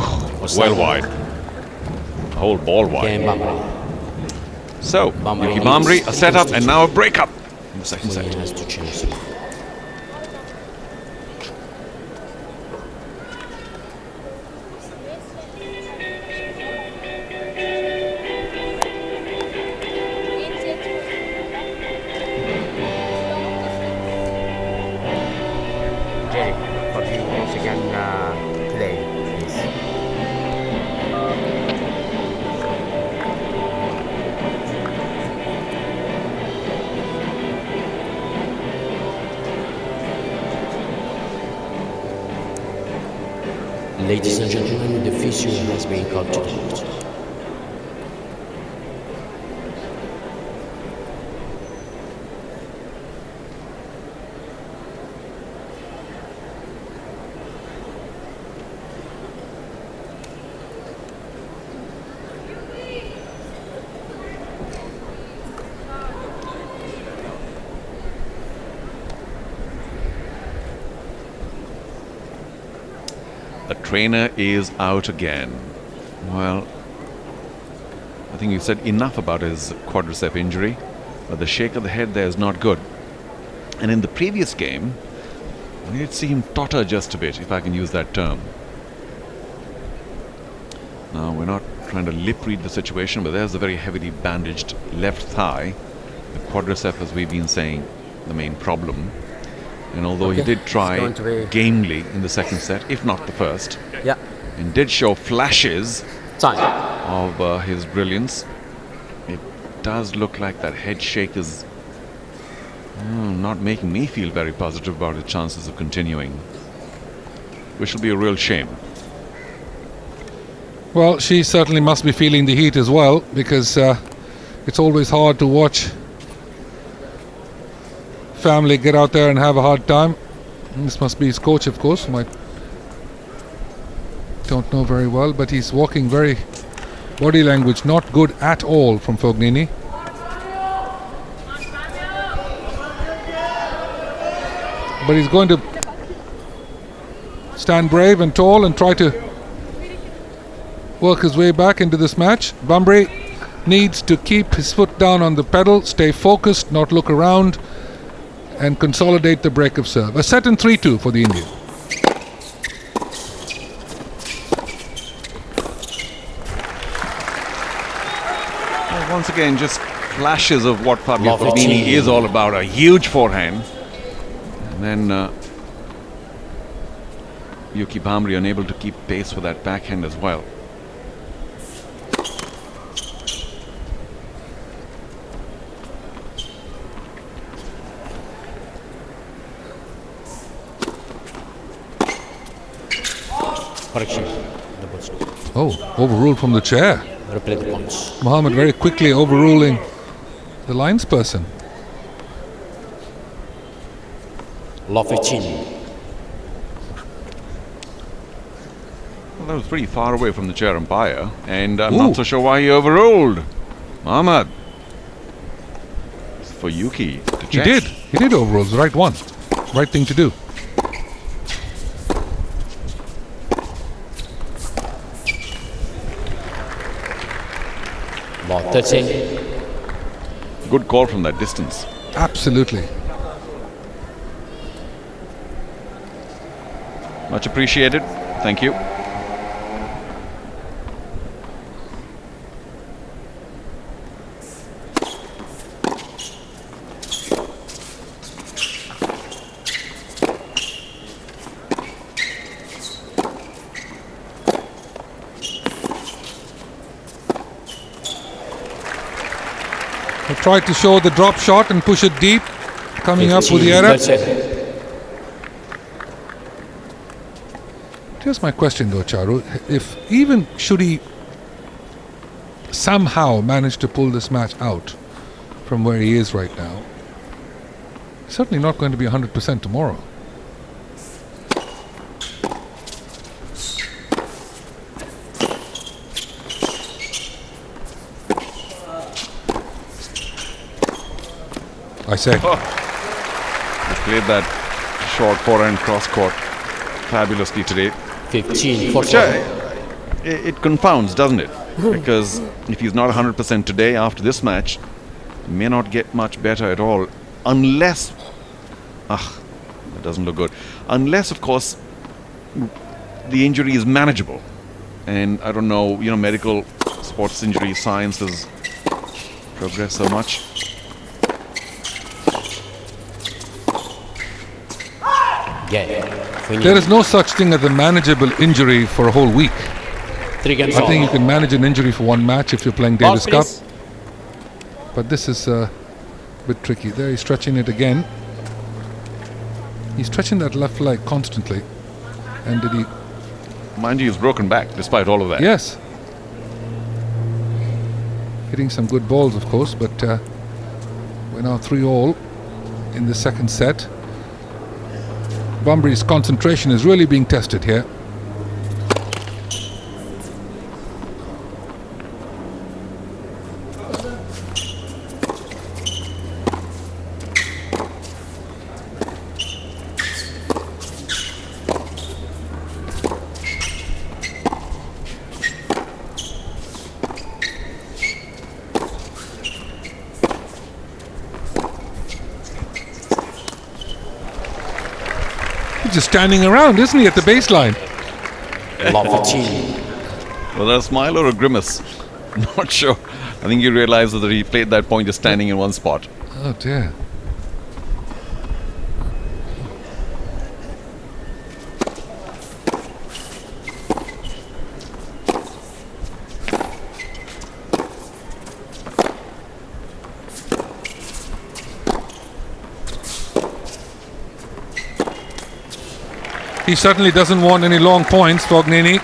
well wide. The whole ball wide.
Game BHAMBRI.
So,
BHAMBRI
Yuki
needs
BHAMBRI, a setup,
to
and now a breakup in the second set.
Fognini has to change.
Jerry, Fabio, once again, play, please.
Ladies and gentlemen, the physio has been called to the court.
The trainer is out again. Well, I think you've said enough about his quadricep injury, but the shake of the head there is not good. And in the previous game, we did see him totter just a bit, if I can use that term. Now, we're not trying to lip read the situation, but there's a very heavily bandaged left thigh. The quadricep, as we've been saying, the main problem. And although he did try
going to be-
gamely in the second set, if not the first,
Yeah,
and did show flashes
time.
of his brilliance, it does look like that head shake is not making me feel very positive about his chances of continuing, which will be a real shame.
Well, she certainly must be feeling the heat as well, because it's always hard to watch family get out there and have a hard time. And this must be his coach, of course, whom I don't know very well, but he's walking very body language not good at all from Fognini. But he's going to stand brave and tall and try to work his way back into this match. BHAMBRI needs to keep his foot down on the pedal, stay focused, not look around, and consolidate the break of serve. A set in 3-2 for the Indian.
Well, once again, just flashes of what Fabio
Lovely
Fognini
team.
is all about. A huge forehand. And then Yuki BHAMBRI unable to keep pace with that backhand as well.
Correction. Double score.
Oh, overruled from the chair.
Replay the points.
Mohammed very quickly overruling the linesperson.
Law 15.
Well, that was pretty far away from the chair umpire, and I'm
Ooh.
not so sure why he overruled. Mohammed. It's for Yuki to
He
check.
did. He did overrule. The right one. Right thing to do.
Law 13.
Good call from that distance.
Absolutely.
Much appreciated. Thank you.
I tried to show the drop shot and push it deep. Coming up with the error.
13.
Here's my question though, Charu. If even should he somehow manage to pull this match out from where he is right now, he's certainly not going to be 100% tomorrow. I say.
He played that short forehand cross court fabulously today.
15.
Which
14.
it confounds, doesn't it? Because if he's not 100% today after this match, he may not get much better at all. Unless... that doesn't look good. Unless, of course, the injury is manageable. And I don't know, medical sports injury science has progressed so much.
There is no such thing as a manageable injury for a whole week.
3 games
I think you can manage an injury for one match if you're playing Davis Cup.
please.
But this is a bit tricky. There he's stretching it again. He's stretching that left leg constantly. And did he...
Mind you, he's broken back despite all of that.
Yes. Hitting some good balls, of course, but we're now 3-all in the second set. Bhambri's concentration is really being tested here. Just standing around, isn't he, at the baseline?
Law 15.
Was that a smile or a grimace? Not sure. I think he realized that he played that point just standing in one spot.
Oh dear. He certainly doesn't want any long points, Fognini,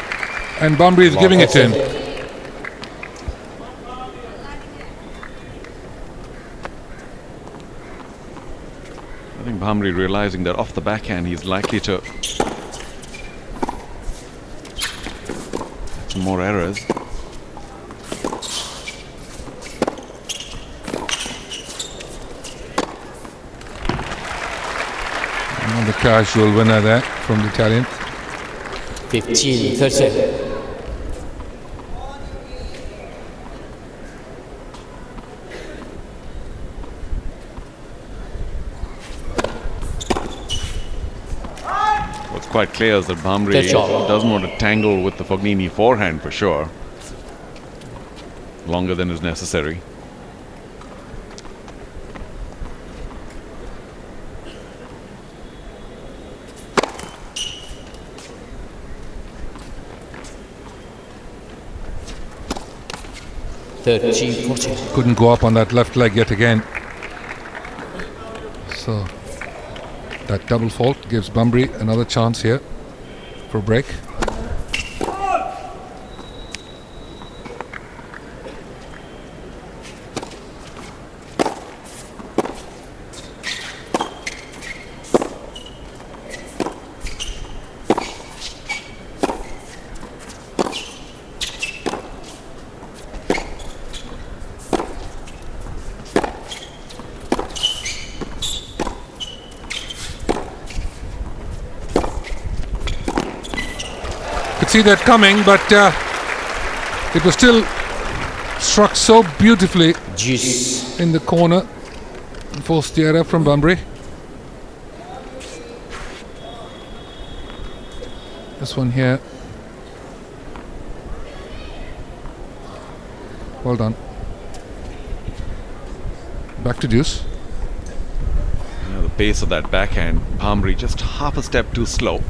and Bhambri's is giving it to him.
I think Bhamri realizing that off the backhand he's likely to some more errors.
Another casual winner there from the Italian.
15. 13.
What's quite clear is that Bhamri
Good shot.
doesn't want to tangle with the Fognini forehand for sure. Longer than is necessary.
Couldn't go up on that left leg yet again. So that double fault gives Bhamri another chance here for a break. could see that coming, but it was still struck so beautifully
Juice.
in the corner and forced the error from Bambri. This one here. Well done. Back to deuce.
The pace of that backhand, Bhamri just half a step too slow.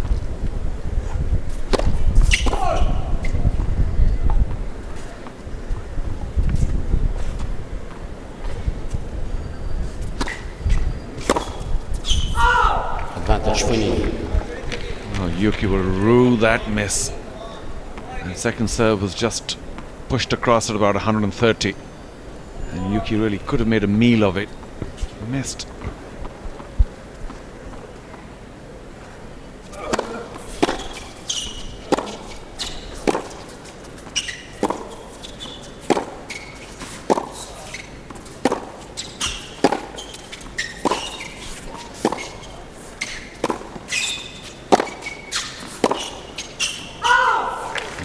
Advantage FOGNINI.
Oh, Yuki will rue that miss. And second serve was just pushed across at about 130. And Yuki really could have made a meal of it. Missed.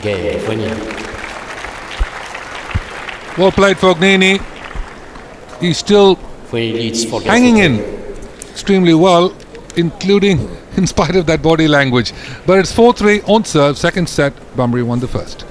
Game. FOGNINI.
Well played, Fognini. He's still
FOGNINI leads for
hanging in extremely well, including in spite of that body language. But it's 4-3 on serve, second set. Bambri won the first.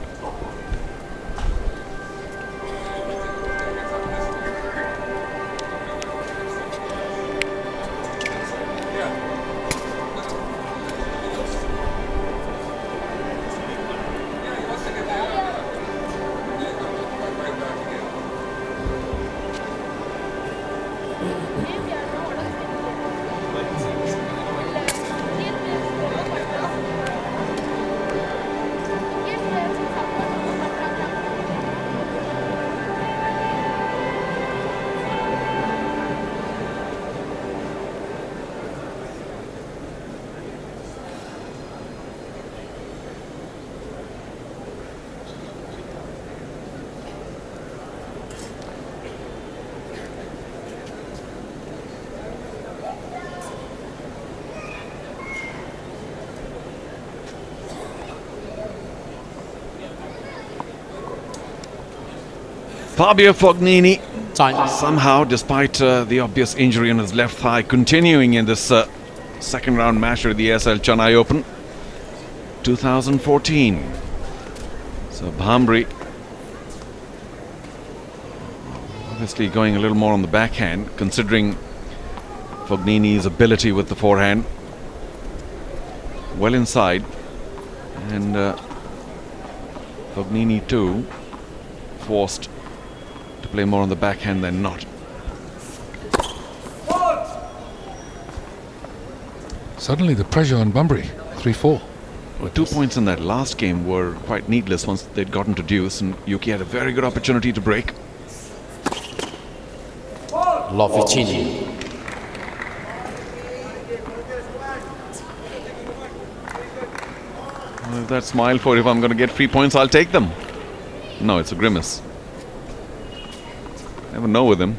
Fabio Fognini,
Time.
somehow, despite the obvious injury on his left thigh, continuing in this second round match at the Aircel Chennai Open 2014. So Bhamri obviously going a little more on the backhand, considering Fognini's ability with the forehand. Well inside, and Fognini too forced to play more on the backhand than not.
Suddenly the pressure on Bambri, 3-4.
Well, 2 points in that last game were quite needless once they'd gotten to deuce, and Yuki had a very good opportunity to break.
Lovicini.
Well, if that smile for if I'm going to get 3 points, I'll take them. No, it's a grimace. Never know with him.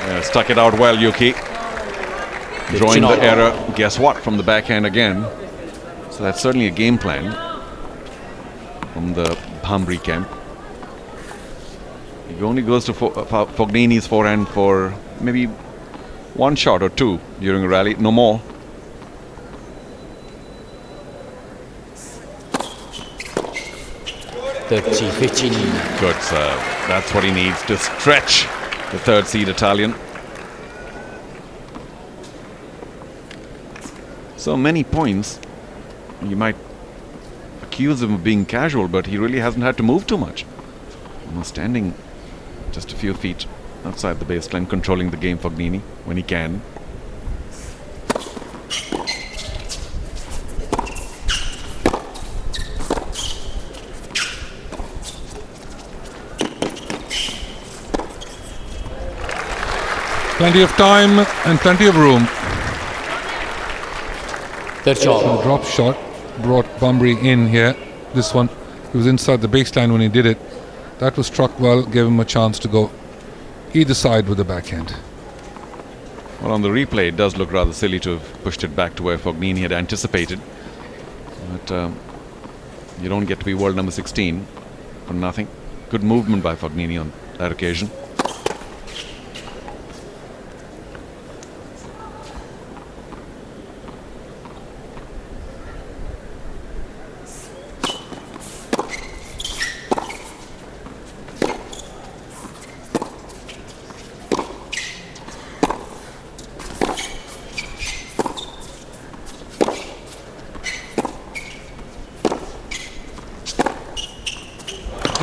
Yeah, stuck it out well, Yuki. Drawing the error, guess what, from the backhand again. So that's certainly a game plan from the Bhamri camp. He only goes to Fognini's forehand for maybe one shot or two during a rally, no more.
Good
serve. That's what he needs to stretch the third seed Italian. So many points. You might accuse him of being casual, but he really hasn't had to move too much. Standing just a few feet outside the baseline, controlling the game, Fognini, when he can.
Plenty of time and plenty of room.
Third shot.
The drop shot brought Bambri in here. This one, he was inside the baseline when he did it. That was struck well, gave him a chance to go either side with the backhand.
Well, on the replay, it does look rather silly to have pushed it back to where Fognini had anticipated. But you don't get to be world number 16 for nothing. Good movement by Fognini on that occasion.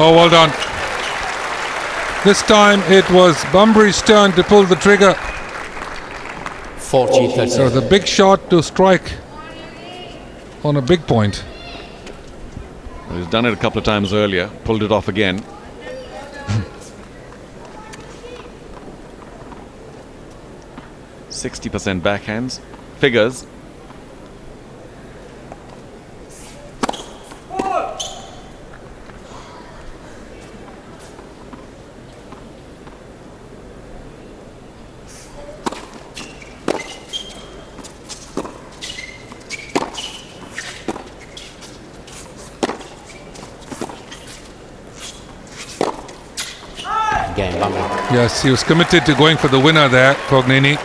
Oh, well done. This time it was Bambri's turn to pull the trigger.
40-30.
So the big shot to strike on a big point.
Well, he's done it a couple of times earlier, pulled it off again. %60 backhands. Figures.
Game, Bambri.
Yes, he was committed to going for the winner there, Fognini.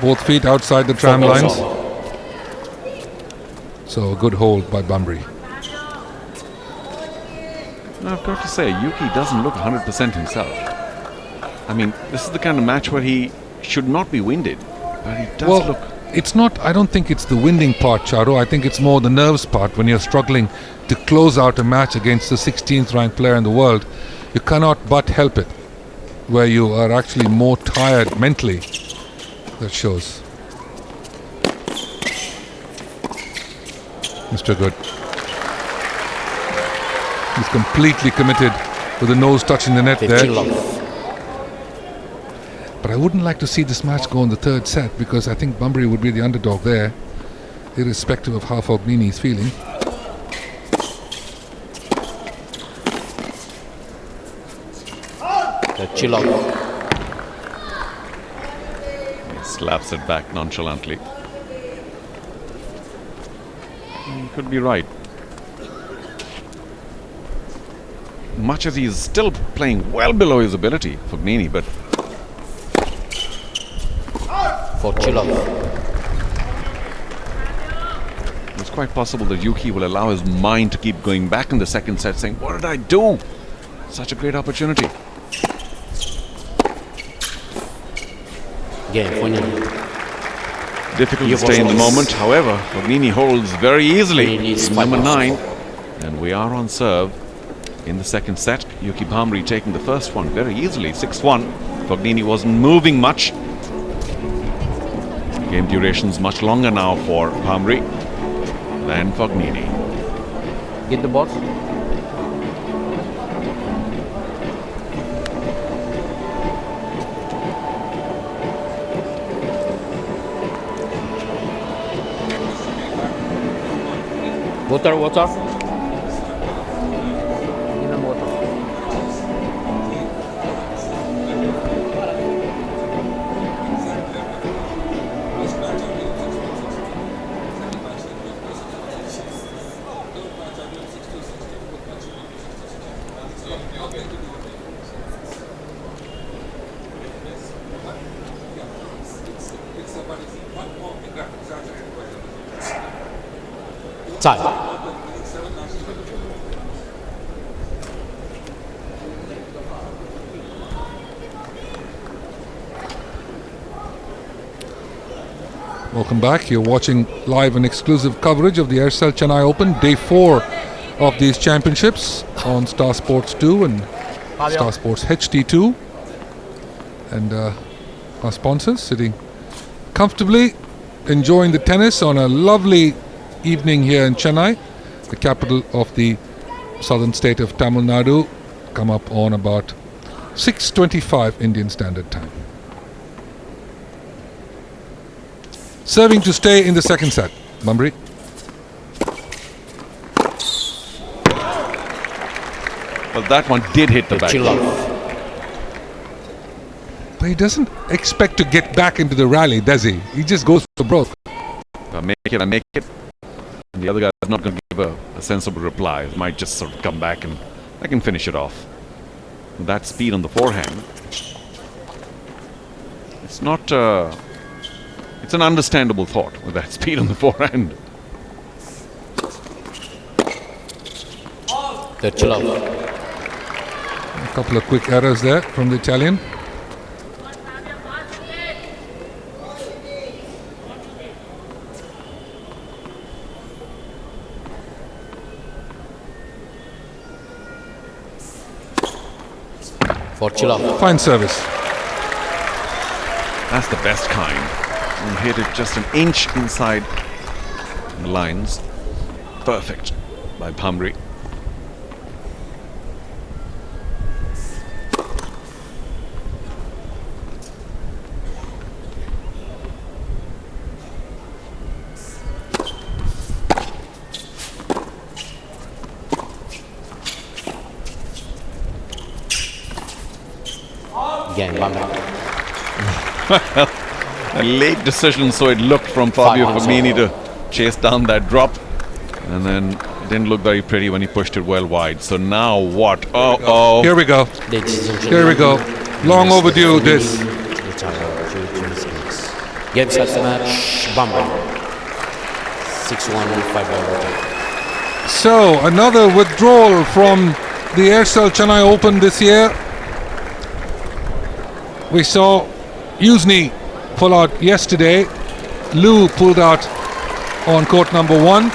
Both feet outside the tram lines. So a good hold by Bambri.
Now, I've got to say, Yuki doesn't look 100% himself. I mean, this is the kind of match where he should not be winded, but he does look...
It's not, I don't think it's the winding part, Charo. I think it's more the nerves part when you're struggling to close out a match against the 16th ranked player in the world. You cannot but help it, where you are actually more tired mentally. That shows. Mr. Good. He's completely committed with the nose touching the net there.
15 love.
But I wouldn't like to see this match go in the third set because I think Bambri would be the underdog there, irrespective of how Fognini is feeling.
Chill out.
He slaps it back nonchalantly. He could be right. Much as he is still playing well below his ability, Fognini, but
For chill out.
it's quite possible that Yuki will allow his mind to keep going back in the second set, saying, "What did I do? Such a great opportunity."
Game, FOGNINI.
Difficult to stay in the moment. However, Fognini holds very easily.
He needs
Game number 9. And we are on serve in the second set. Yuki Bambri taking the first one very easily, 6-1. Fognini wasn't moving much. Game duration's much longer now for Bambri than Fognini.
Get the boss. Water. Give him water. Time.
Welcome back. You're watching live and exclusive coverage of the Aircel Chennai Open, day 4 of these championships on Star Sports 2 and Star Sports HD2. And our sponsors sitting comfortably, enjoying the tennis on a lovely evening here in Chennai, the capital of the southern state of Tamil Nadu. Come up on about 6:25 Indian Standard Time. serving to stay in the second set. Bambri.
Well, that one did hit the back.
Chill off.
But he doesn't expect to get back into the rally, does he? He just goes for broke.
I make it, I make it. And the other guy is not going to give a sensible reply. He might just sort of come back and I can finish it off. That speed on the forehand. It's not... it's an understandable thought with that speed on the forehand.
Chill off.
A couple of quick errors there from the Italian.
For chill off.
Fine service.
That's the best kind. You hit it just an inch inside the lines. Perfect by Bhambree.
Again, Bambri.
A late decision, so it looked from Fabio Fognini to chase down that drop. And then it didn't look very pretty when he pushed it well wide. So now what? Uh-oh.
Here we go. Here we go. Long overdue this.
Game set the match. Bambri. 6-1, 5-1.
So, another withdrawal from the Aircel Chennai Open this year. We saw Yuki pull out yesterday. Liu pulled out on court number 1.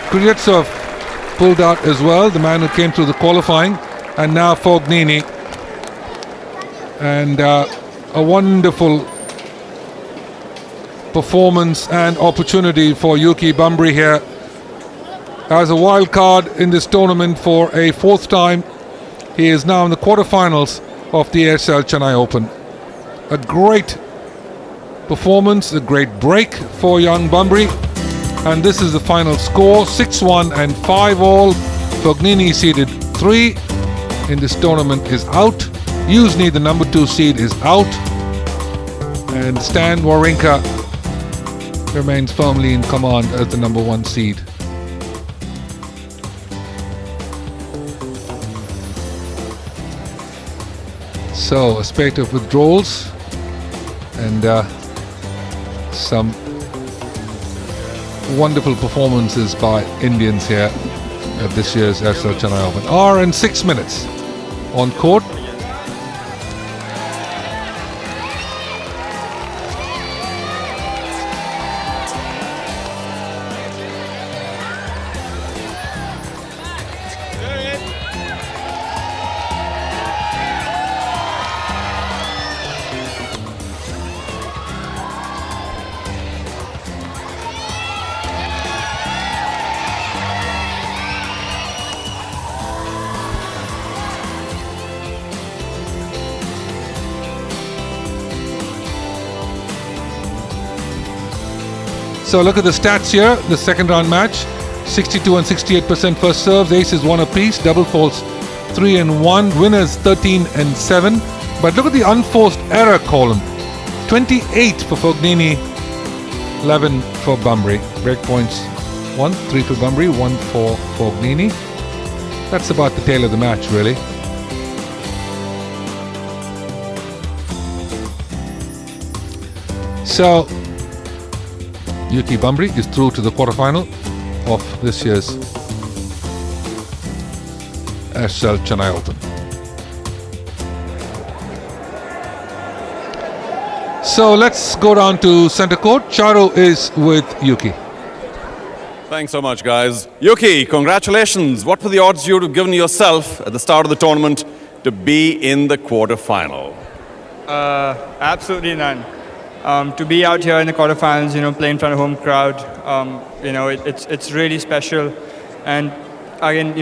Kuznetsov pulled out as well, the man who came through the qualifying. And now Fognini. And a wonderful performance and opportunity for Yuki Bambri here as a wild card in this tournament for a 4th time. He is now in the quarterfinals of the Aircel Chennai Open. A great performance, a great break for young Bambri. And this is the final score, 6-1 and 5-all. Fognini seeded 3 in this tournament is out. Yuki, the number 2 seed, is out. And Stan Wawrinka remains firmly in command as the number 1 seed. So, a spate of withdrawals and some wonderful performances by Indians here at this year's Aircel Chennai Open. Hour and 6 minutes on court. So look at the stats here. The second round match, 62 and 68% first serves. Aces 1 apiece. Double faults 3 and 1. Winners 13 and 7. But look at the unforced error column. 28 for Fognini, 11 for Bambri. Breakpoints 1, 3 for Bambri, 1 for Fognini. That's about the tail of the match, really. So Yuki Bambri is through to the quarterfinal of this year's Aircel Chennai Open. So let's go down to center court. Charu is with Yuki.
Thanks so much, guys. Yuki, congratulations. What were the odds you would have given yourself at the start of the tournament to be in the quarterfinal?
Absolutely none. To be out here in the quarterfinals, play in front of home crowd, it's really special. And again,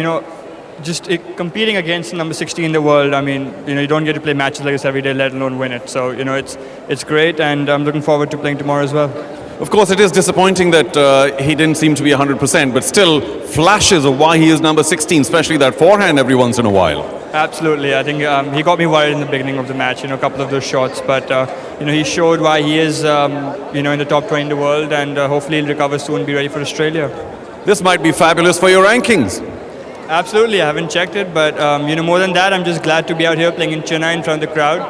just competing against number 60 in the world. I mean, you don't get to play matches like this every day, let alone win it. So, it's great, and I'm looking forward to playing tomorrow as well.
Of course, it is disappointing that he didn't seem to be 100%, but still flashes of why he is number 16, especially that forehand every once in a while.
Absolutely. I think he got me worried in the beginning of the match, a couple of those shots. But, he showed why he is, in the top 20 in the world, and hopefully he'll recover soon and be ready for Australia.
This might be fabulous for your rankings.
Absolutely. I haven't checked it, but, more than that, I'm just glad to be out here playing in Chennai in front of the crowd,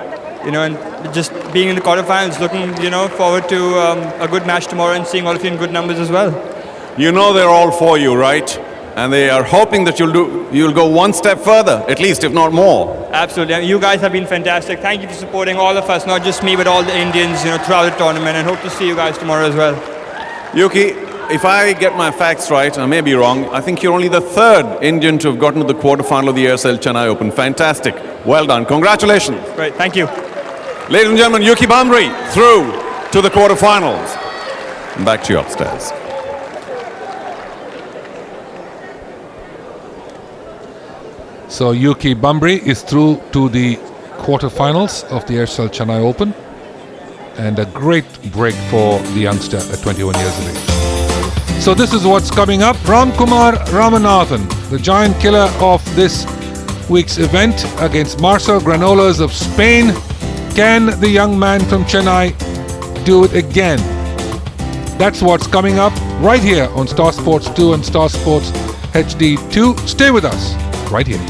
and just being in the quarterfinals, looking, forward to a good match tomorrow and seeing all of you in good numbers as well.
They're all for you, right? And they are hoping that you'll go one step further, at least, if not more.
Absolutely. You guys have been fantastic. Thank you for supporting all of us, not just me, but all the Indians, throughout the tournament, and hope to see you guys tomorrow as well.
Yuki, if I get my facts right, I may be wrong, I think you're only the third Indian to have gotten to the quarterfinal of the Aircel Chennai Open. Fantastic. Well done. Congratulations.
Great. Thank you.
Ladies and gentlemen, Yuki Bhambri through to the quarterfinals. Back to you upstairs.
So Yuki Bhambri is through to the quarterfinals of the Aircel Chennai Open, and a great break for the youngster at 21 years of age. So this is what's coming up. Ramkumar Ramanathan, the giant killer of this week's event against Marcel Granollers of Spain. Can the young man from Chennai do it again? That's what's coming up right here on Star Sports 2 and Star Sports HD2. Stay with us right here.